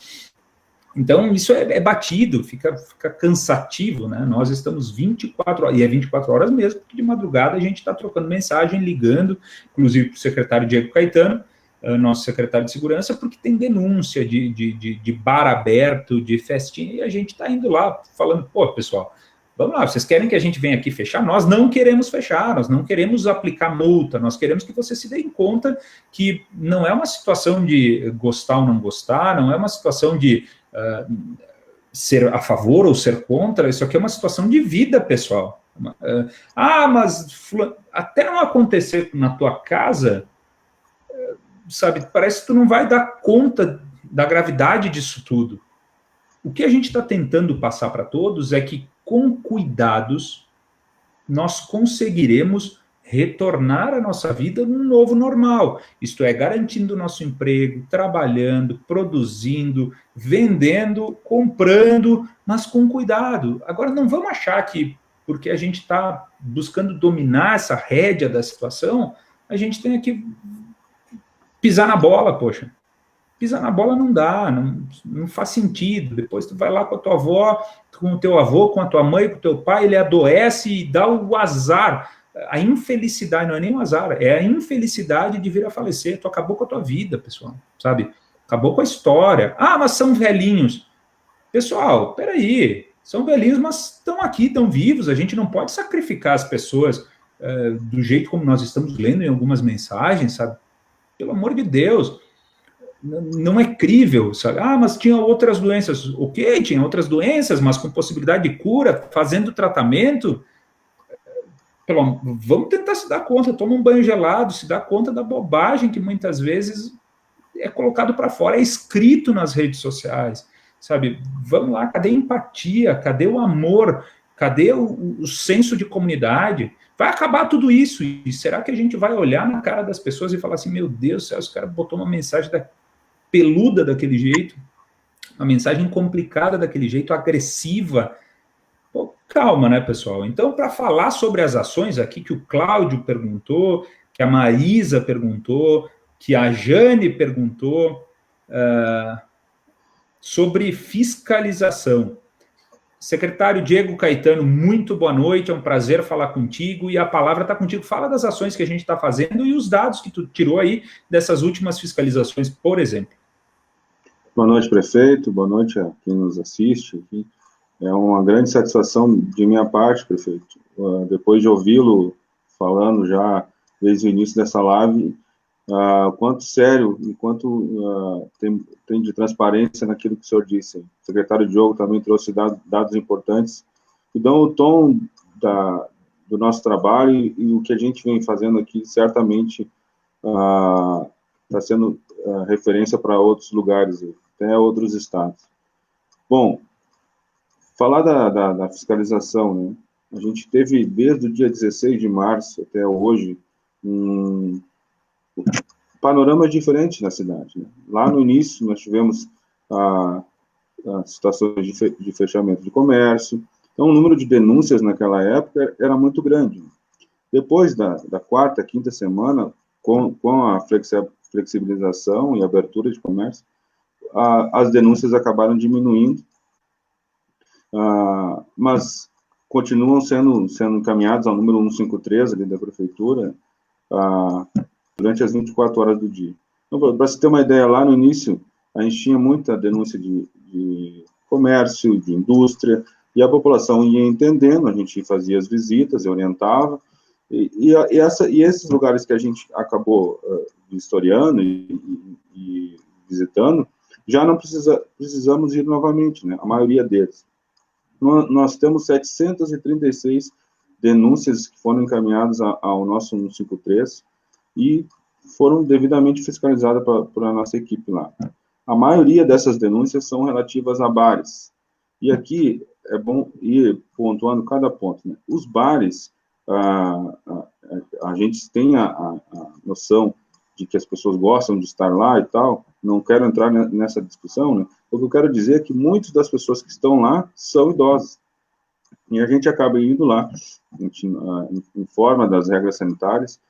Então, isso é batido, fica cansativo, né? Nós estamos 24 horas, e é 24 horas mesmo, porque de madrugada a gente está trocando mensagem, ligando, inclusive para o secretário Diego Caetano, nosso secretário de Segurança, porque tem denúncia de bar aberto, de festinha, e a gente está indo lá falando, pô, pessoal, vamos lá, vocês querem que a gente venha aqui fechar? Nós não queremos fechar, nós não queremos aplicar multa, nós queremos que vocês se deem conta que não é uma situação de gostar ou não gostar, não é uma situação de ser a favor ou ser contra, isso aqui é uma situação de vida, pessoal. Mas até não acontecer na tua casa, sabe, parece que tu não vai dar conta da gravidade disso tudo. O que a gente está tentando passar para todos é que, com cuidados, nós conseguiremos retornar à nossa vida num novo normal. Isto é, garantindo o nosso emprego, trabalhando, produzindo, vendendo, comprando, mas com cuidado. Agora, não vamos achar que, porque a gente está buscando dominar essa rédea da situação, a gente tem que pisar na bola, poxa. Pisar na bola não dá, não faz sentido. Depois tu vai lá com a tua avó, com o teu avô, com a tua mãe, com o teu pai, ele adoece e dá o azar. A infelicidade, não é nem o azar, é a infelicidade de vir a falecer. Tu acabou com a tua vida, pessoal, sabe? Acabou com a história. Mas são velhinhos. Pessoal, peraí, são velhinhos, mas estão aqui, estão vivos. A gente não pode sacrificar as pessoas do jeito como nós estamos lendo em algumas mensagens, sabe? Pelo amor de Deus. Não é crível, sabe? Mas tinha outras doenças. Ok, tinha outras doenças, mas com possibilidade de cura, fazendo tratamento. Vamos tentar se dar conta, toma um banho gelado, se dá conta da bobagem que muitas vezes é colocado para fora, é escrito nas redes sociais, sabe? Vamos lá, cadê a empatia? Cadê o amor Cadê o senso de comunidade? Vai acabar tudo isso. E será que a gente vai olhar na cara das pessoas e falar assim, meu Deus do céu, esse cara botou uma mensagem peluda daquele jeito, uma mensagem complicada daquele jeito, agressiva. Pô, calma, né, pessoal? Então, para falar sobre as ações aqui que o Cláudio perguntou, que a Maísa perguntou, que a Jane perguntou, sobre fiscalização. Secretário Diego Caetano, muito boa noite, é um prazer falar contigo, e a palavra está contigo. Fala das ações que a gente está fazendo e os dados que tu tirou aí dessas últimas fiscalizações, por exemplo. Boa noite, prefeito, boa noite a quem nos assiste aqui. É uma grande satisfação de minha parte, prefeito, depois de ouvi-lo falando já desde o início dessa live, quanto sério e quanto tem de transparência naquilo que o senhor disse. O secretário Diogo também trouxe dados importantes que dão o tom do nosso trabalho, e o que a gente vem fazendo aqui certamente está sendo referência para outros lugares, até outros estados. Bom, falar da fiscalização, né? A gente teve, desde o dia 16 de março até hoje, um panorama diferente na cidade, né? Lá no início, nós tivemos situações de fechamento de comércio, então o número de denúncias naquela época era muito grande. Depois da quarta, quinta semana, com a flexibilização e abertura de comércio, as denúncias acabaram diminuindo, mas continuam sendo encaminhados ao número 153 ali da prefeitura, durante as 24 horas do dia. Então, para você ter uma ideia, lá no início, a gente tinha muita denúncia de comércio, de indústria, e a população ia entendendo, a gente fazia as visitas, orientava, e esses lugares que a gente acabou vistoriando e visitando, já não precisamos ir novamente, né? A maioria deles. Nós temos 736 denúncias que foram encaminhadas ao nosso 153 e foram devidamente fiscalizadas por a nossa equipe lá. A maioria dessas denúncias são relativas a bares. E aqui é bom ir pontuando cada ponto, né? Os bares, a gente tem a noção de que as pessoas gostam de estar lá e tal, não quero entrar nessa discussão, né? O que eu quero dizer é que muitas das pessoas que estão lá são idosas. E a gente acaba indo lá, a gente informa das regras sanitárias,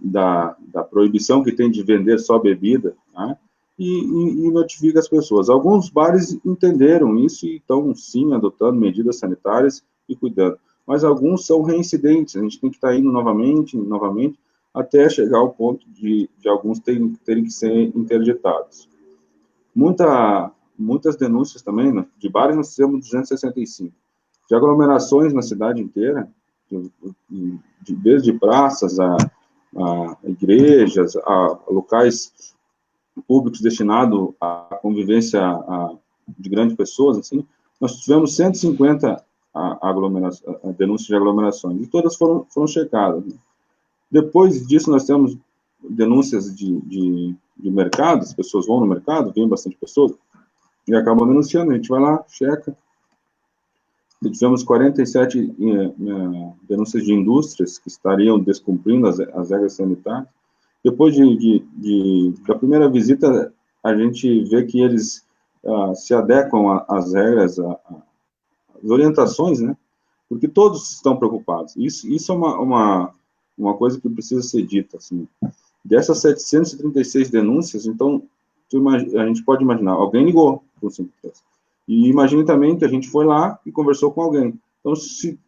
da proibição que tem de vender só bebida, né? E notifica as pessoas. Alguns bares entenderam isso e estão, sim, adotando medidas sanitárias e cuidando. Mas alguns são reincidentes, a gente tem que estar indo novamente, até chegar ao ponto de alguns terem que ser interditados. Muitas denúncias também, né? De bares nós temos 265. De aglomerações na cidade inteira, desde praças a igrejas, a locais públicos destinados à convivência de grandes pessoas, assim, nós tivemos 150 denúncias de aglomerações, e todas foram checadas, né? Depois disso, nós temos denúncias de mercado, as pessoas vão no mercado, vem bastante pessoas, e acabam denunciando, a gente vai lá, checa. Tivemos 47 denúncias de indústrias que estariam descumprindo as regras sanitárias. Depois da primeira visita, a gente vê que eles se adequam às regras, às orientações, né? Porque todos estão preocupados. Isso é uma coisa que precisa ser dita, assim. Dessas 736 denúncias, então, a gente pode imaginar, alguém ligou para o 153. E imagine também que a gente foi lá e conversou com alguém. Então, se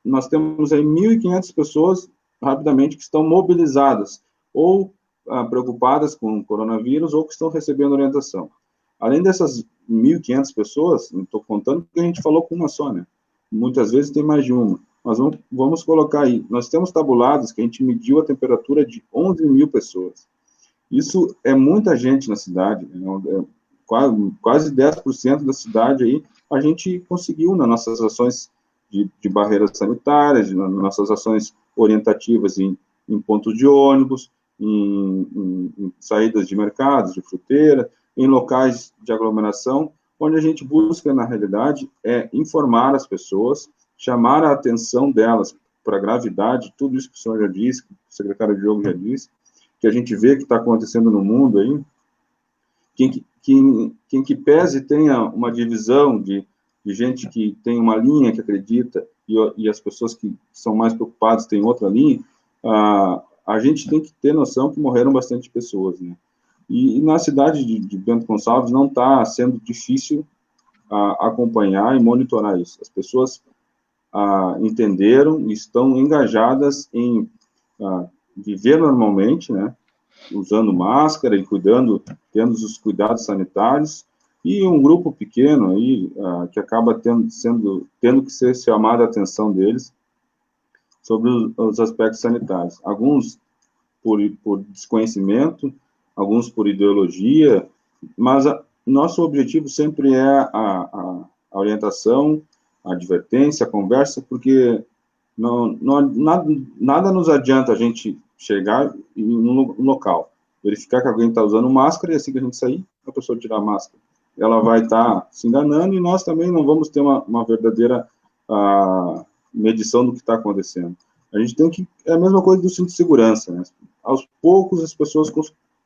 nós temos aí 1.500 pessoas, rapidamente, que estão mobilizadas, ou preocupadas com o coronavírus, ou que estão recebendo orientação. Além dessas 1.500 pessoas, não estou contando que a gente falou com uma só, né? Muitas vezes tem mais de uma. Mas vamos colocar aí, nós temos tabulados que a gente mediu a temperatura de 11 mil pessoas. Isso é muita gente na cidade, né? Quase 10% da cidade aí, a gente conseguiu nas nossas ações de barreiras sanitárias, nas nossas ações orientativas em pontos de ônibus, em saídas de mercados, de fruteira, em locais de aglomeração, onde a gente busca, na realidade, informar as pessoas chamar a atenção delas para a gravidade, tudo isso que o senhor já disse, que o secretário Diogo já disse, que a gente vê que está acontecendo no mundo aí, quem que pese tenha uma divisão de gente que tem uma linha que acredita e as pessoas que são mais preocupadas têm outra linha, a gente tem que ter noção que morreram bastante pessoas, né? E na cidade de Bento Gonçalves não está sendo difícil acompanhar e monitorar isso. As pessoas entenderam e estão engajadas em viver normalmente, né? Usando máscara e tendo os cuidados sanitários, e um grupo pequeno aí, que acaba tendo que ser chamada a atenção deles sobre os aspectos sanitários. Alguns por desconhecimento, alguns por ideologia, mas nosso objetivo sempre é a orientação, a advertência, a conversa, porque nada nos adianta a gente chegar no local, verificar que alguém está usando máscara, e assim que a gente sair, a pessoa tirar a máscara. Ela vai estar se enganando, e nós também não vamos ter uma verdadeira medição do que está acontecendo. A gente tem que... É a mesma coisa do cinto de segurança, né? Aos poucos, as pessoas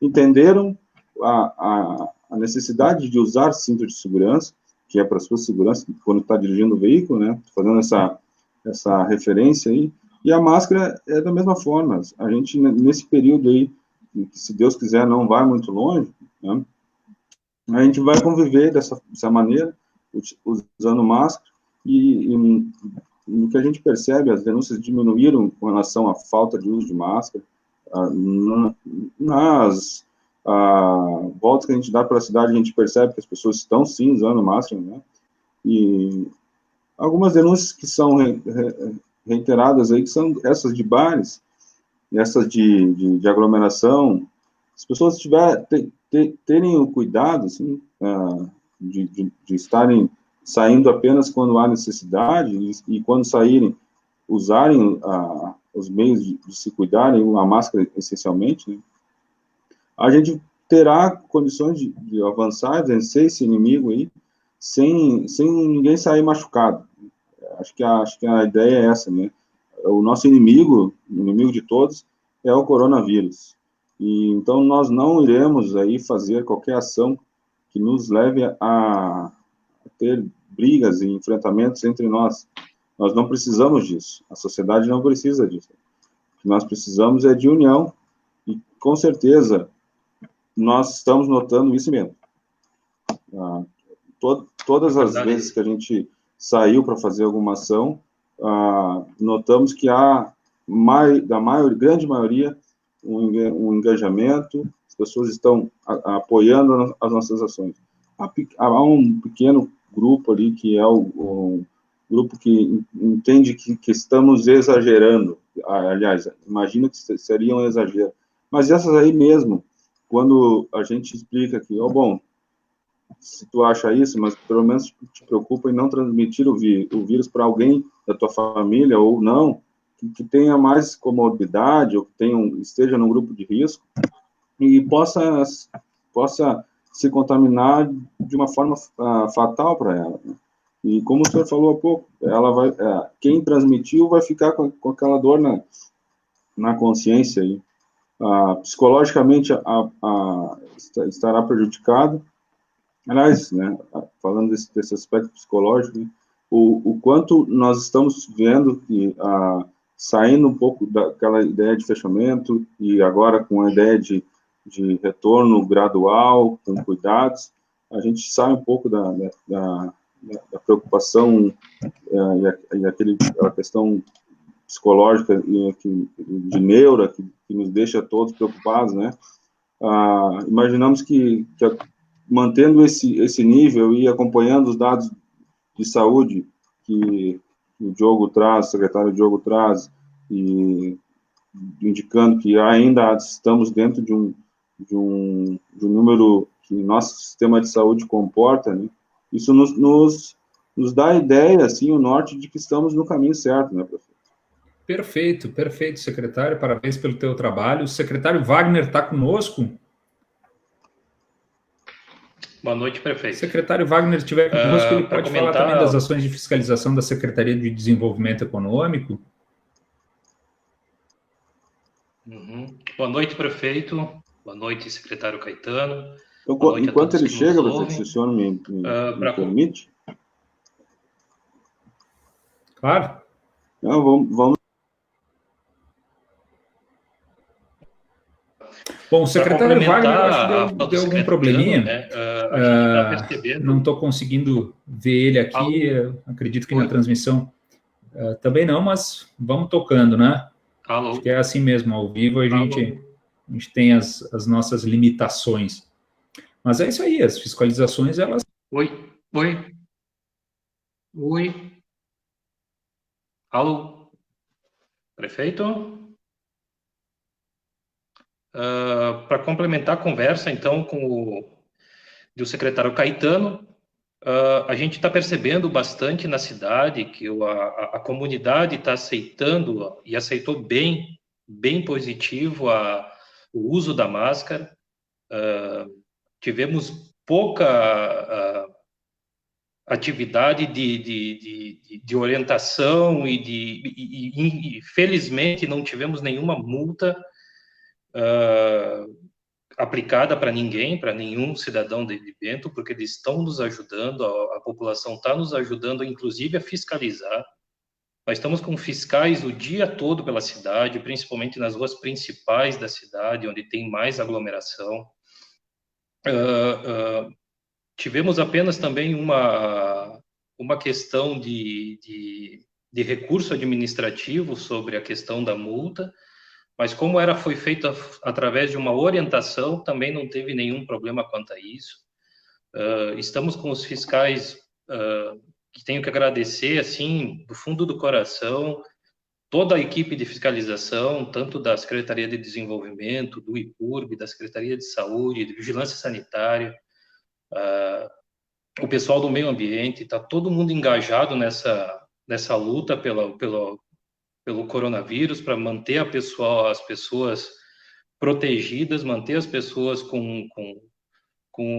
entenderam a necessidade de usar cinto de segurança, que é para a sua segurança quando está dirigindo o veículo, né? Fazendo essa referência aí. E a máscara é da mesma forma. A gente, nesse período aí, que, se Deus quiser, não vai muito longe, né? A gente vai conviver dessa maneira, usando máscara, e no que a gente percebe, as denúncias diminuíram com relação à falta de uso de máscara. Nas voltas que a gente dá para a cidade, a gente percebe que as pessoas estão, sim, usando máscara, né? E algumas denúncias que são reiteradas aí, que são essas de bares, essas de aglomeração. As pessoas terem o cuidado, assim, de estarem saindo apenas quando há necessidade, e quando saírem, usarem os meios de se cuidarem, a máscara essencialmente, né? A gente terá condições de avançar, vencer esse inimigo aí, sem ninguém sair machucado. Acho que a ideia é essa, né? O nosso inimigo, o inimigo de todos, é o coronavírus. E então nós não iremos aí fazer qualquer ação que nos leve a ter brigas e enfrentamentos entre nós. Nós não precisamos disso. A sociedade não precisa disso. O que nós precisamos é de união, e com certeza nós estamos notando isso mesmo. Todas as vezes que a gente saiu para fazer alguma ação, notamos que há, grande maioria, um engajamento, as pessoas estão apoiando as nossas ações. Há um pequeno grupo ali, que é o grupo que entende que estamos exagerando. Aliás, imagina que seria um exagero. Mas essas aí mesmo, quando a gente explica que, bom, se tu acha isso, mas pelo menos te preocupa em não transmitir o vírus para alguém da tua família, ou não, que tenha mais comorbidade, ou que esteja num grupo de risco, e possa se contaminar de uma forma fatal para ela, né? E como o senhor falou há pouco, quem transmitiu vai ficar com aquela dor na consciência aí. Psicologicamente estará prejudicado. Aliás, né, falando desse aspecto psicológico, né, o quanto nós estamos vendo que, saindo um pouco daquela ideia de fechamento, e agora com a ideia de retorno gradual, com cuidados, a gente sai um pouco da preocupação e aquela questão psicológica de neura que nos deixa todos preocupados, né? Imaginamos que mantendo esse nível e acompanhando os dados de saúde que o Diogo traz, o secretário Diogo traz, e indicando que ainda estamos dentro de um número que nosso sistema de saúde comporta, né? Isso nos dá a ideia, assim, o norte de que estamos no caminho certo, né, professor? Perfeito, perfeito, secretário. Parabéns pelo teu trabalho. O secretário Wagner está conosco? Boa noite, prefeito. Se o secretário Wagner estiver conosco, ele pode falar também das ações de fiscalização da Secretaria de Desenvolvimento Econômico. Boa noite, prefeito. Boa noite, secretário Caetano. Enquanto ele chega, se o senhor me permite. Claro. Não, vamos. Bom, o secretário Wagner, eu acho que deu algum probleminha. Né? A gente tá percebendo. Não estou conseguindo ver ele aqui. Acredito que na transmissão também não, mas vamos tocando, né? Alô. Acho que é assim mesmo, ao vivo a gente tem as nossas limitações. Mas é isso aí, as fiscalizações, elas... Oi. Alô. Prefeito? Para complementar a conversa, então, com o secretário Caetano, a gente está percebendo bastante na cidade que a comunidade está aceitando e aceitou bem positivo o uso da máscara. Tivemos pouca atividade de orientação e felizmente não tivemos nenhuma multa aplicada para ninguém, para nenhum cidadão de Bento, porque eles estão nos ajudando, a população está nos ajudando, inclusive, a fiscalizar. Nós estamos com fiscais o dia todo pela cidade, principalmente nas ruas principais da cidade, onde tem mais aglomeração. Tivemos apenas também uma questão de recurso administrativo sobre a questão da multa, mas como foi feita através de uma orientação, também não teve nenhum problema quanto a isso. Estamos com os fiscais que tenho que agradecer, assim, do fundo do coração, toda a equipe de fiscalização, tanto da Secretaria de Desenvolvimento, do IPURB, da Secretaria de Saúde, de Vigilância Sanitária, o pessoal do meio ambiente, está todo mundo engajado nessa luta pelo coronavírus, para manter as pessoas protegidas, manter as pessoas com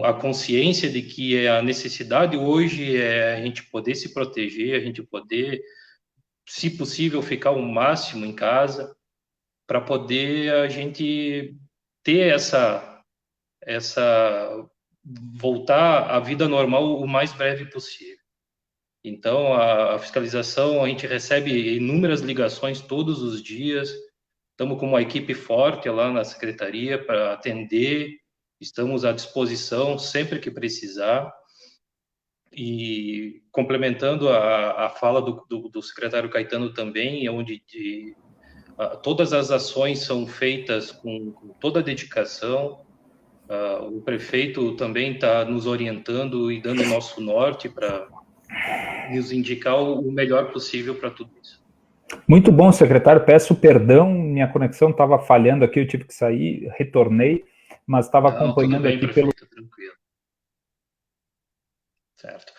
a consciência de que a necessidade hoje é a gente poder se proteger, a gente poder, se possível, ficar o máximo em casa, para poder a gente ter voltar à vida normal o mais breve possível. Então, a fiscalização, a gente recebe inúmeras ligações todos os dias, estamos com uma equipe forte lá na secretaria para atender, estamos à disposição sempre que precisar. E complementando a fala do secretário Caetano também, onde todas as ações são feitas com toda a dedicação. O prefeito também está nos orientando e dando o nosso norte para nos indicar o melhor possível para tudo isso. Muito bom, secretário. Peço perdão, minha conexão estava falhando aqui, eu tive que sair, retornei, mas estava acompanhando bem, aqui prefeito, tranquilo. Certo.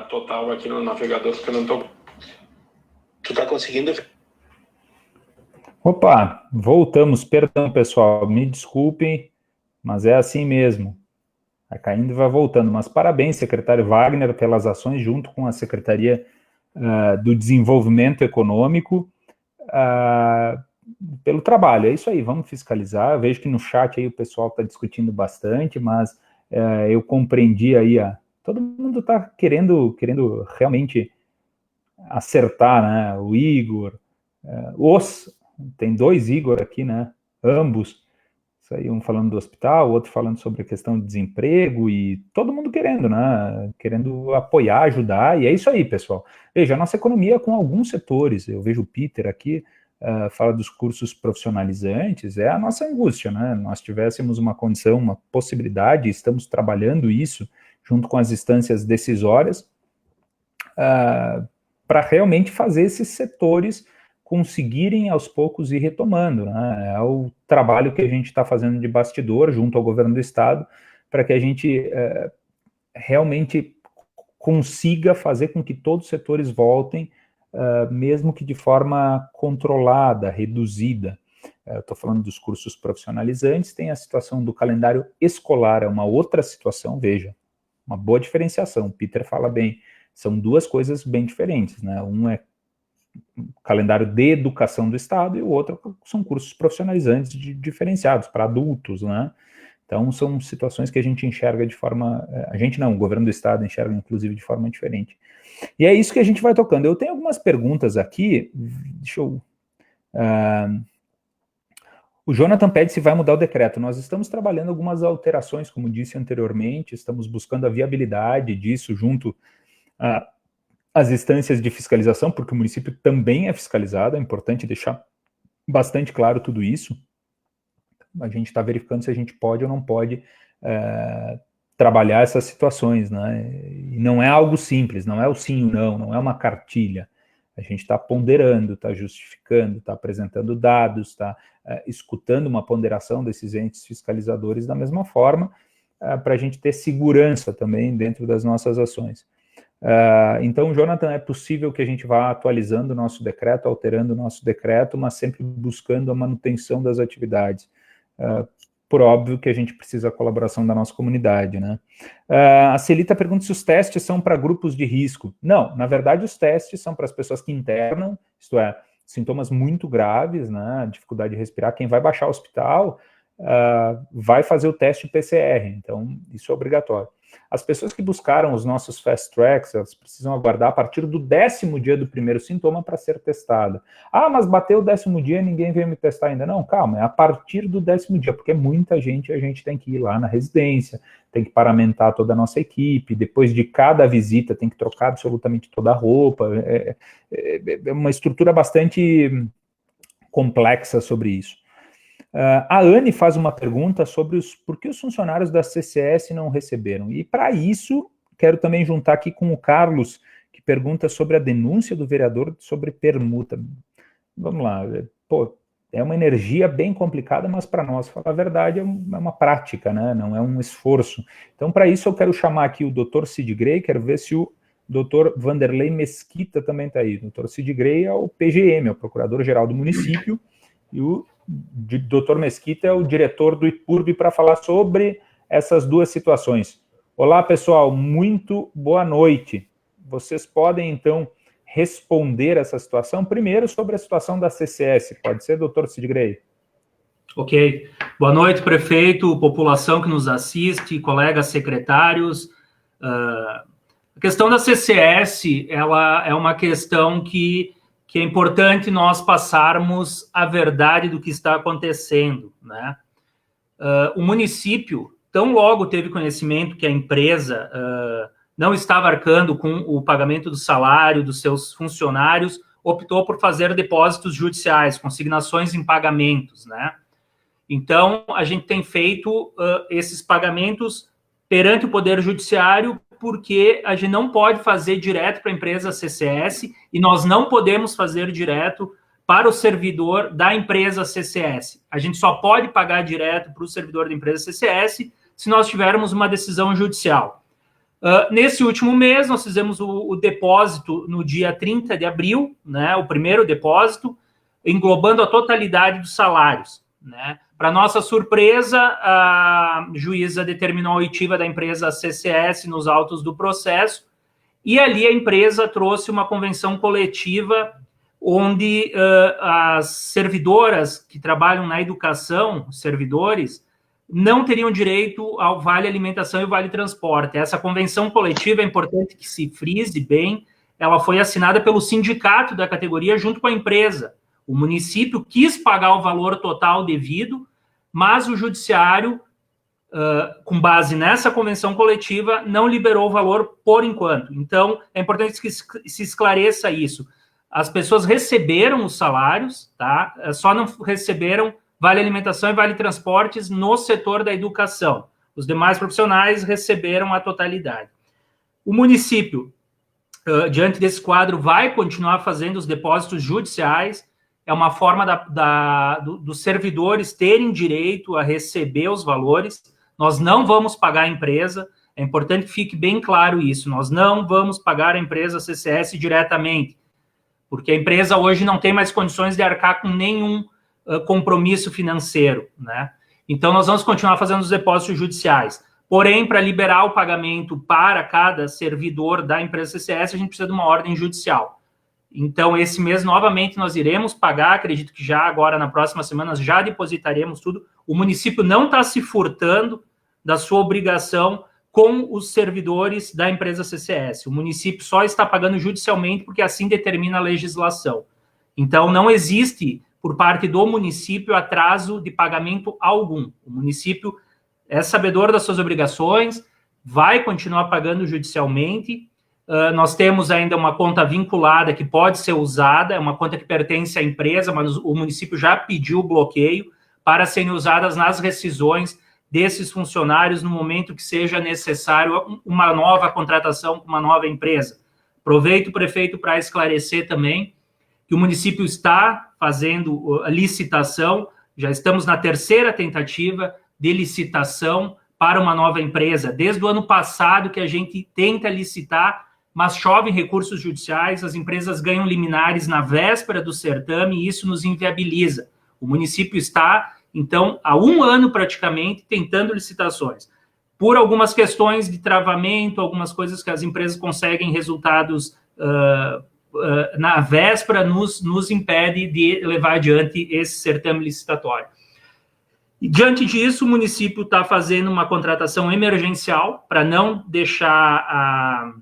Total aqui no navegador, porque eu não tô... Tu tá conseguindo? Opa, voltamos. Perdão, pessoal, me desculpem, mas é assim mesmo. Vai caindo e vai voltando. Mas parabéns, secretário Wagner, pelas ações junto com a Secretaria do Desenvolvimento Econômico, pelo trabalho. É isso aí, vamos fiscalizar. Eu vejo que no chat aí o pessoal está discutindo bastante, mas eu compreendi aí todo mundo está querendo realmente acertar, né? O Igor, tem 2 Igor aqui, né? Ambos Isso aí, um falando do hospital, outro falando sobre a questão de desemprego e todo mundo querendo, né? Querendo apoiar, ajudar, e é isso aí, pessoal. Veja, a nossa economia com alguns setores, eu vejo o Peter aqui, fala dos cursos profissionalizantes, é a nossa angústia, né? Nós tivéssemos uma condição, uma possibilidade, estamos trabalhando isso junto com as instâncias decisórias, para realmente fazer esses setores conseguirem aos poucos ir retomando, né? É o trabalho que a gente está fazendo de bastidor junto ao governo do estado para que a gente realmente consiga fazer com que todos os setores voltem, mesmo que de forma controlada, reduzida. Estou falando dos cursos profissionalizantes, tem a situação do calendário escolar, é uma outra situação, veja, uma boa diferenciação, o Peter fala bem, são duas coisas bem diferentes, né? Um é calendário de educação do Estado e o outro são cursos profissionalizantes diferenciados para adultos, né? Então, são situações que a gente enxerga de forma... A gente não, o governo do Estado enxerga, inclusive, de forma diferente. E é isso que a gente vai tocando. Eu tenho algumas perguntas aqui, deixa eu... O Jonathan pede se vai mudar o decreto. Nós estamos trabalhando algumas alterações, como disse anteriormente, estamos buscando a viabilidade disso junto às instâncias de fiscalização, porque o município também é fiscalizado, é importante deixar bastante claro tudo isso. A gente está verificando se a gente pode ou não pode trabalhar essas situações, né? E não é algo simples, não é o sim ou não, não é uma cartilha. A gente está ponderando, está justificando, está apresentando dados, está escutando uma ponderação desses entes fiscalizadores da mesma forma, para a gente ter segurança também dentro das nossas ações. Então, Jonathan, é possível que a gente vá atualizando o nosso decreto, alterando o nosso decreto, mas sempre buscando a manutenção das atividades. Por óbvio que a gente precisa da colaboração da nossa comunidade, né? A Celita pergunta se os testes são para grupos de risco. Não, na verdade os testes são para as pessoas que internam, isto é, sintomas muito graves, né, dificuldade de respirar. Quem vai baixar ao hospital vai fazer o teste PCR, então isso é obrigatório. As pessoas que buscaram os nossos fast tracks, elas precisam aguardar a partir do 10º dia do primeiro sintoma para ser testada. Ah, mas bateu o 10º dia e ninguém veio me testar ainda. Não, calma, é a partir do 10º dia, porque muita gente, a gente tem que ir lá na residência, tem que paramentar toda a nossa equipe, depois de cada visita tem que trocar absolutamente toda a roupa, é uma estrutura bastante complexa sobre isso. A Anne faz uma pergunta sobre por que os funcionários da CCS não receberam. E para isso, quero também juntar aqui com o Carlos, que pergunta sobre a denúncia do vereador sobre permuta. Vamos lá, é uma energia bem complicada, mas para nós, falar a verdade, é uma prática, né? Não é um esforço. Então, para isso, eu quero chamar aqui o Dr. Cid Grey, quero ver se o Dr. Vanderlei Mesquita também está aí. O Dr. Cid Grey é o PGM, é o Procurador-Geral do município, e o Dr. Mesquita é o diretor do IPURB para falar sobre essas duas situações. Olá, pessoal, muito boa noite. Vocês podem, então, responder essa situação. Primeiro, sobre a situação da CCS. Pode ser, doutor Cid Grey? Ok. Boa noite, prefeito, população que nos assiste, colegas secretários. A questão da CCS, ela é uma questão que é importante nós passarmos a verdade do que está acontecendo, né? O município, tão logo teve conhecimento que a empresa não estava arcando com o pagamento do salário dos seus funcionários, optou por fazer depósitos judiciais, consignações em pagamentos, né? Então, a gente tem feito esses pagamentos perante o Poder Judiciário, porque a gente não pode fazer direto para a empresa CCS e nós não podemos fazer direto para o servidor da empresa CCS. A gente só pode pagar direto para o servidor da empresa CCS se nós tivermos uma decisão judicial. Nesse último mês, nós fizemos o depósito no dia 30 de abril, né, o primeiro depósito, englobando a totalidade dos salários, né? Para nossa surpresa, a juíza determinou a oitiva da empresa CCS nos autos do processo e ali a empresa trouxe uma convenção coletiva onde as servidoras que trabalham na educação, servidores, não teriam direito ao Vale Alimentação e o Vale Transporte. Essa convenção coletiva, é importante que se frise bem, ela foi assinada pelo sindicato da categoria junto com a empresa. O município quis pagar o valor total devido, mas o judiciário, com base nessa convenção coletiva, não liberou o valor por enquanto. Então, é importante que se esclareça isso. As pessoas receberam os salários, tá? Só não receberam vale alimentação e vale transportes no setor da educação. Os demais profissionais receberam a totalidade. O município, diante desse quadro, vai continuar fazendo os depósitos judiciais. É uma forma dos servidores terem direito a receber os valores. Nós não vamos pagar a empresa. É importante que fique bem claro isso. Nós não vamos pagar a empresa CCS diretamente, porque a empresa hoje não tem mais condições de arcar com nenhum compromisso financeiro, né? Então, nós vamos continuar fazendo os depósitos judiciais. Porém, para liberar o pagamento para cada servidor da empresa CCS, a gente precisa de uma ordem judicial. Então, esse mês, novamente, nós iremos pagar, acredito que já agora, na próxima semana, já depositaremos tudo. O município não está se furtando da sua obrigação com os servidores da empresa CCS. O município só está pagando judicialmente porque assim determina a legislação. Então, não existe, por parte do município, atraso de pagamento algum. O município é sabedor das suas obrigações, vai continuar pagando judicialmente. Nós temos ainda uma conta vinculada que pode ser usada, é uma conta que pertence à empresa, mas o município já pediu o bloqueio para serem usadas nas rescisões desses funcionários no momento que seja necessário uma nova contratação com uma nova empresa. Aproveito, prefeito, para esclarecer também que o município está fazendo a licitação, já estamos na terceira tentativa de licitação para uma nova empresa. Desde o ano passado que a gente tenta licitar, mas chovem recursos judiciais, as empresas ganham liminares na véspera do certame e isso nos inviabiliza. O município está, então, há 1 ano praticamente, tentando licitações. Por algumas questões de travamento, algumas coisas que as empresas conseguem resultados na véspera, nos impede de levar adiante esse certame licitatório. E, diante disso, o município está fazendo uma contratação emergencial para não deixar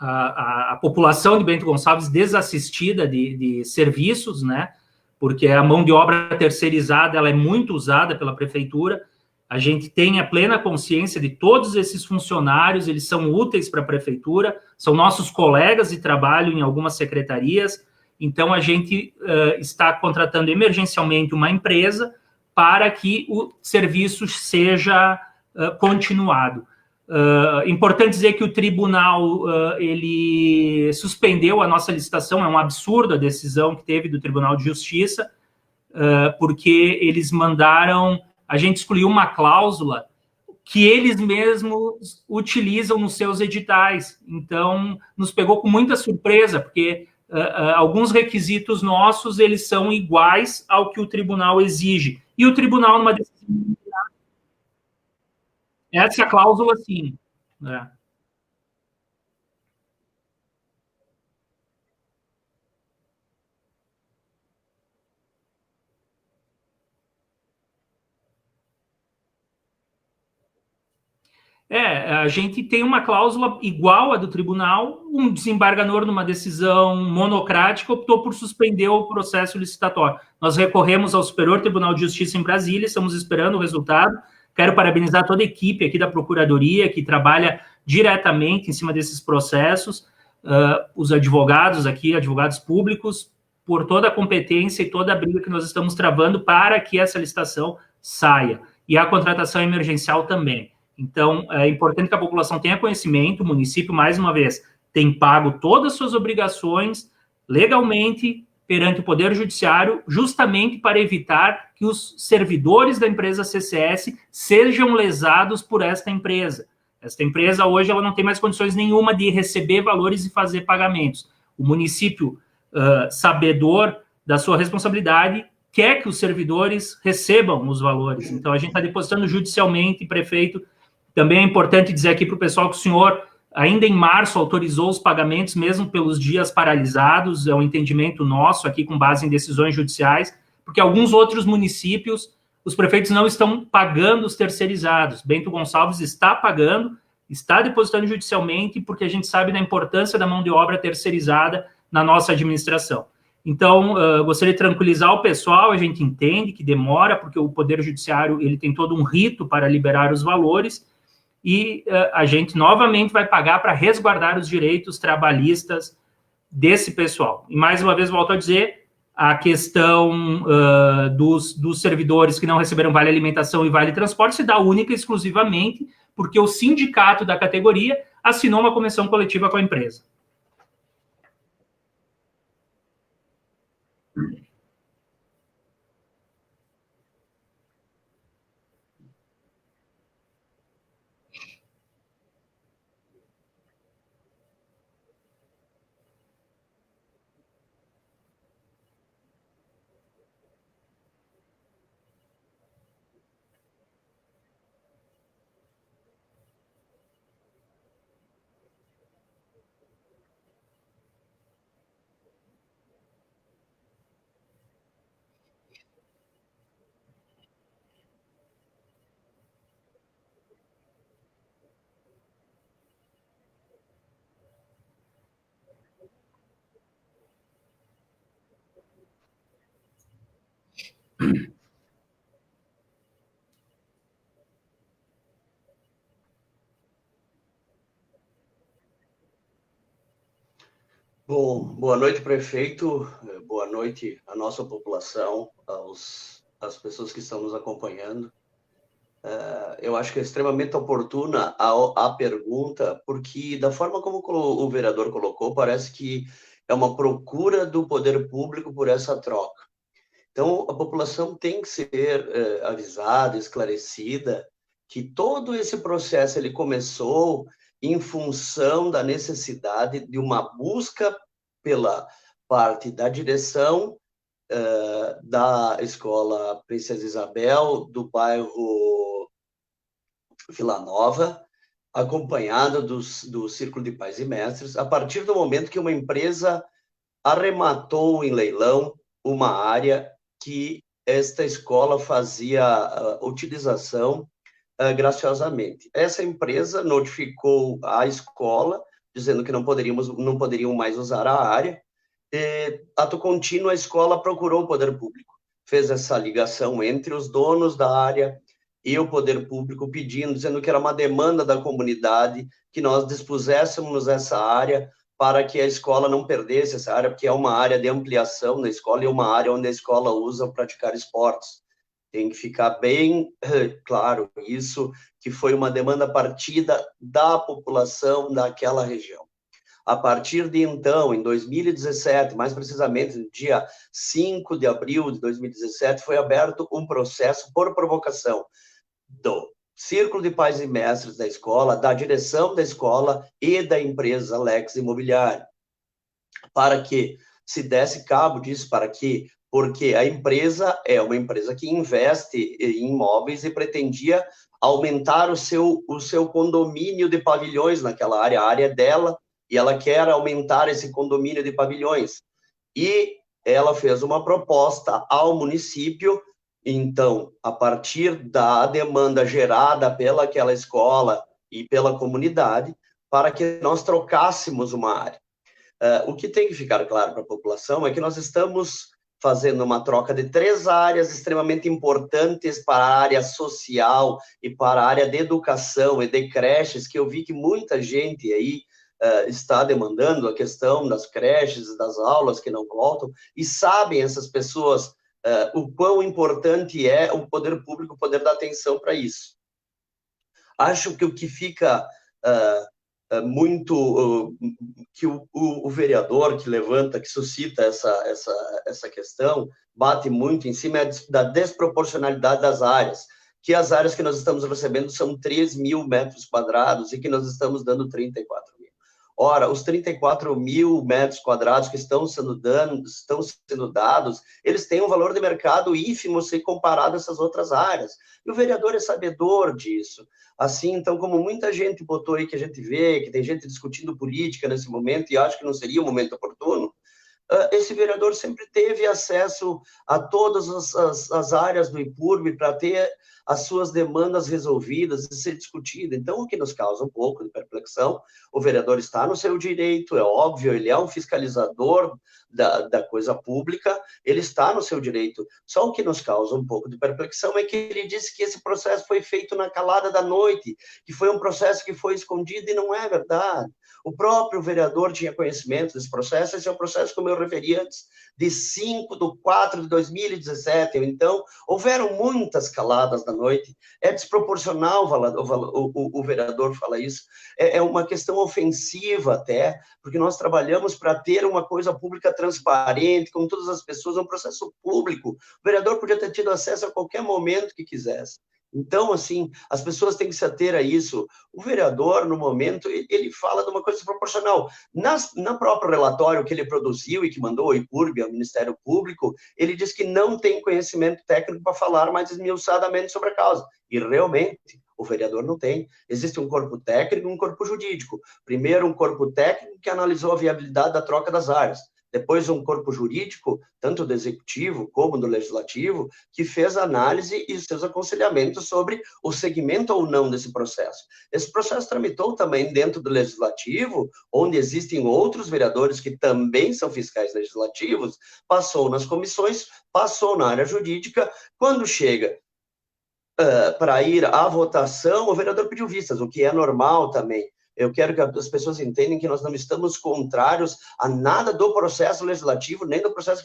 a população de Bento Gonçalves desassistida de serviços, né? Porque a mão de obra terceirizada ela é muito usada pela prefeitura. A gente tem a plena consciência de todos esses funcionários, eles são úteis para a prefeitura, são nossos colegas de trabalho em algumas secretarias, então a gente está contratando emergencialmente uma empresa para que o serviço seja continuado. Importante dizer que o tribunal ele suspendeu a nossa licitação, é um absurdo a decisão que teve do Tribunal de Justiça, porque eles mandaram a gente excluir uma cláusula que eles mesmos utilizam nos seus editais. Então, nos pegou com muita surpresa, porque alguns requisitos nossos, eles são iguais ao que o tribunal exige. E o tribunal, numa decisão... Essa cláusula, sim. A gente tem uma cláusula igual à do tribunal, um desembargador, numa decisão monocrática, optou por suspender o processo licitatório. Nós recorremos ao Superior Tribunal de Justiça em Brasília, estamos esperando o resultado. Quero parabenizar toda a equipe aqui da Procuradoria, que trabalha diretamente em cima desses processos, os advogados aqui, advogados públicos, por toda a competência e toda a briga que nós estamos travando para que essa licitação saia. E a contratação emergencial também. Então, é importante que a população tenha conhecimento, o município, mais uma vez, tem pago todas as suas obrigações legalmente perante o Poder Judiciário, justamente para evitar que os servidores da empresa CCS sejam lesados por esta empresa. Esta empresa, hoje, ela não tem mais condições nenhuma de receber valores e fazer pagamentos. O município, sabedor da sua responsabilidade, quer que os servidores recebam os valores. Então, a gente está depositando judicialmente, prefeito. Também é importante dizer aqui para o pessoal que o senhor, ainda em março, autorizou os pagamentos, mesmo pelos dias paralisados, é um entendimento nosso aqui com base em decisões judiciais, porque alguns outros municípios, os prefeitos não estão pagando os terceirizados. Bento Gonçalves está pagando, está depositando judicialmente, porque a gente sabe da importância da mão de obra terceirizada na nossa administração. Então, gostaria de tranquilizar o pessoal, a gente entende que demora, porque o Poder Judiciário ele tem todo um rito para liberar os valores, e a gente novamente vai pagar para resguardar os direitos trabalhistas desse pessoal. E mais uma vez, volto a dizer, a questão dos servidores que não receberam vale alimentação e vale transporte se dá única e exclusivamente porque o sindicato da categoria assinou uma convenção coletiva com a empresa. Bom, boa noite, prefeito. Boa noite à nossa população, às pessoas que estão nos acompanhando. Eu acho que é extremamente oportuna a pergunta, porque da forma como o vereador colocou, parece que é uma procura do poder público por essa troca. Então, a população tem que ser avisada, esclarecida, que todo esse processo ele começou em função da necessidade de uma busca pela parte da direção da Escola Princesa Isabel, do bairro Vila Nova, acompanhada do Círculo de Pais e Mestres, a partir do momento que uma empresa arrematou em leilão uma área que esta escola fazia utilização graciosamente. Essa empresa notificou a escola, dizendo que não poderiam mais usar a área. Ato contínuo, a escola procurou o poder público, fez essa ligação entre os donos da área e o poder público, pedindo, dizendo que era uma demanda da comunidade que nós dispuséssemos essa área para que a escola não perdesse essa área, porque é uma área de ampliação da escola e uma área onde a escola usa para praticar esportes. Tem que ficar bem claro isso, que foi uma demanda partida da população daquela região. A partir de então, em 2017, mais precisamente no dia 5 de abril de 2017, foi aberto um processo por provocação do Círculo de Pais e Mestres da escola, da direção da escola e da empresa Lex Imobiliária, para que se desse cabo disso, porque a empresa é uma empresa que investe em imóveis e pretendia aumentar o seu condomínio de pavilhões naquela área, a área é dela, e ela quer aumentar esse condomínio de pavilhões. E ela fez uma proposta ao município, então, a partir da demanda gerada pelaquela escola e pela comunidade, para que nós trocássemos uma área. O que tem que ficar claro para a população é que nós estamos fazendo uma troca de 3 áreas extremamente importantes para a área social e para a área de educação e de creches, que eu vi que muita gente aí está demandando a questão das creches, das aulas que não voltam, e sabem essas pessoas o quão importante é o poder público poder dar atenção para isso. Acho que o que fica muito que o vereador que levanta, que suscita essa questão, bate muito em cima da desproporcionalidade das áreas, que as áreas que nós estamos recebendo são 3.000 metros quadrados e que nós estamos dando 34 mil. Ora, os 34 mil metros quadrados que estão sendo dados, eles têm um valor de mercado ínfimo se comparado a essas outras áreas. E o vereador é sabedor disso. Assim, então, como muita gente botou aí, que a gente vê, que tem gente discutindo política nesse momento, e acho que não seria o momento oportuno, esse vereador sempre teve acesso a todas as áreas do IPURB para ter as suas demandas resolvidas e ser discutido. Então, o que nos causa um pouco de perplexão, o vereador está no seu direito, é óbvio, ele é um fiscalizador da coisa pública, ele está no seu direito. Só o que nos causa um pouco de perplexão é que ele disse que esse processo foi feito na calada da noite, que foi um processo que foi escondido, e não é verdade. O próprio vereador tinha conhecimento desse processo. Esse é o processo, como eu referi antes, de 5/4/2017. Então, houveram muitas caladas da noite. É desproporcional o vereador falar isso. É uma questão ofensiva até, porque nós trabalhamos para ter uma coisa pública transparente, com todas as pessoas, um processo público. O vereador podia ter tido acesso a qualquer momento que quisesse. Então, assim, as pessoas têm que se ater a isso. O vereador, no momento, ele fala de uma coisa desproporcional. No próprio relatório que ele produziu e que mandou ao IPURB, ao Ministério Público, ele diz que não tem conhecimento técnico para falar mais esmiuçadamente sobre a causa. E, realmente, o vereador não tem. Existe um corpo técnico e um corpo jurídico. Primeiro, um corpo técnico que analisou a viabilidade da troca das áreas. Depois, um corpo jurídico, tanto do Executivo como do Legislativo, que fez análise e seus aconselhamentos sobre o segmento ou não desse processo. Esse processo tramitou também dentro do Legislativo, onde existem outros vereadores que também são fiscais legislativos, passou nas comissões, passou na área jurídica. Quando chega para ir à votação, o vereador pediu vistas, o que é normal também. Eu quero que as pessoas entendam que nós não estamos contrários a nada do processo legislativo, nem do processo...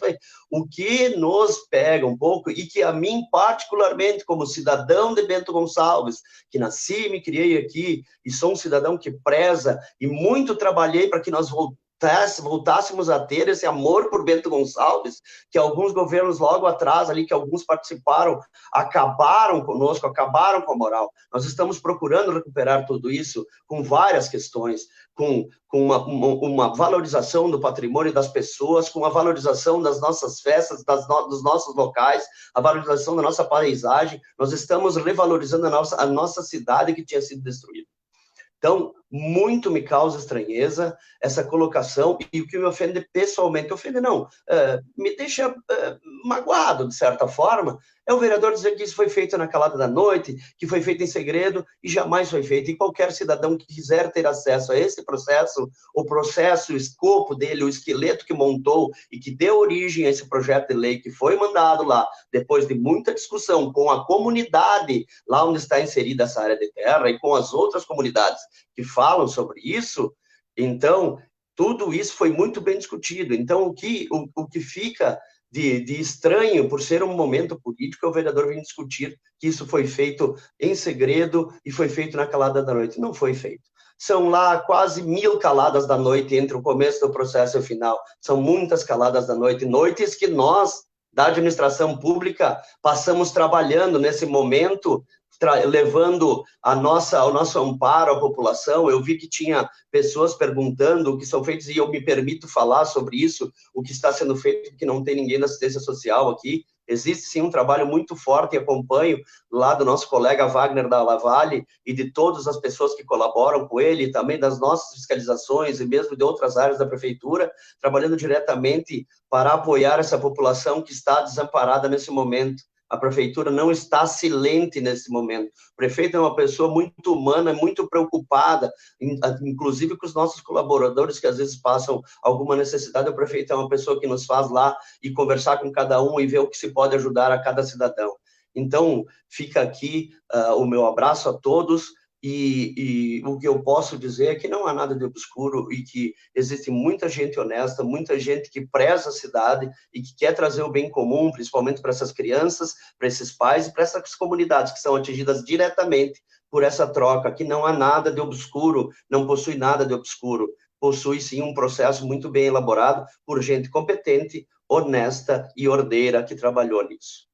O que nos pega um pouco, e que a mim, particularmente, como cidadão de Bento Gonçalves, que nasci e me criei aqui, e sou um cidadão que preza, e muito trabalhei para que nós voltássemos a ter esse amor por Bento Gonçalves, que alguns governos logo atrás, ali, que alguns participaram, acabaram conosco, acabaram com a moral. Nós estamos procurando recuperar tudo isso com várias questões, com uma valorização do patrimônio das pessoas, com a valorização das nossas festas, dos nossos locais, a valorização da nossa paisagem. Nós estamos revalorizando a nossa cidade que tinha sido destruída. Então, muito me causa estranheza essa colocação, e o que me ofende pessoalmente, me deixa magoado, de certa forma, é o vereador dizer que isso foi feito na calada da noite, que foi feito em segredo, e jamais foi feito. E qualquer cidadão que quiser ter acesso a esse processo, o escopo dele, o esqueleto que montou e que deu origem a esse projeto de lei que foi mandado lá, depois de muita discussão com a comunidade, lá onde está inserida essa área de terra, e com as outras comunidades que falam sobre isso, então, tudo isso foi muito bem discutido. Então, o que fica de estranho, por ser um momento político, é o vereador vir discutir que isso foi feito em segredo e foi feito na calada da noite. Não foi feito. São lá quase 1000 caladas da noite entre o começo do processo e o final. São muitas caladas da noite, noites que nós, da administração pública, passamos trabalhando nesse momento, levando o nosso amparo à população. Eu vi que tinha pessoas perguntando o que são feitos, e eu me permito falar sobre isso, o que está sendo feito, porque não tem ninguém da assistência social aqui. Existe, sim, um trabalho muito forte, e acompanho lá do nosso colega Wagner da Lavalle e de todas as pessoas que colaboram com ele, e também das nossas fiscalizações e mesmo de outras áreas da prefeitura, trabalhando diretamente para apoiar essa população que está desamparada nesse momento. A prefeitura não está silente nesse momento. O prefeito é uma pessoa muito humana, muito preocupada, inclusive com os nossos colaboradores, que às vezes passam alguma necessidade. O prefeito é uma pessoa que nos faz lá e conversar com cada um e ver o que se pode ajudar a cada cidadão. Então, fica aqui o meu abraço a todos. E o que eu posso dizer é que não há nada de obscuro, e que existe muita gente honesta, muita gente que preza a cidade e que quer trazer o bem comum, principalmente para essas crianças, para esses pais e para essas comunidades que são atingidas diretamente por essa troca. Que não há nada de obscuro, não possui nada de obscuro, possui sim um processo muito bem elaborado por gente competente, honesta e ordeira que trabalhou nisso.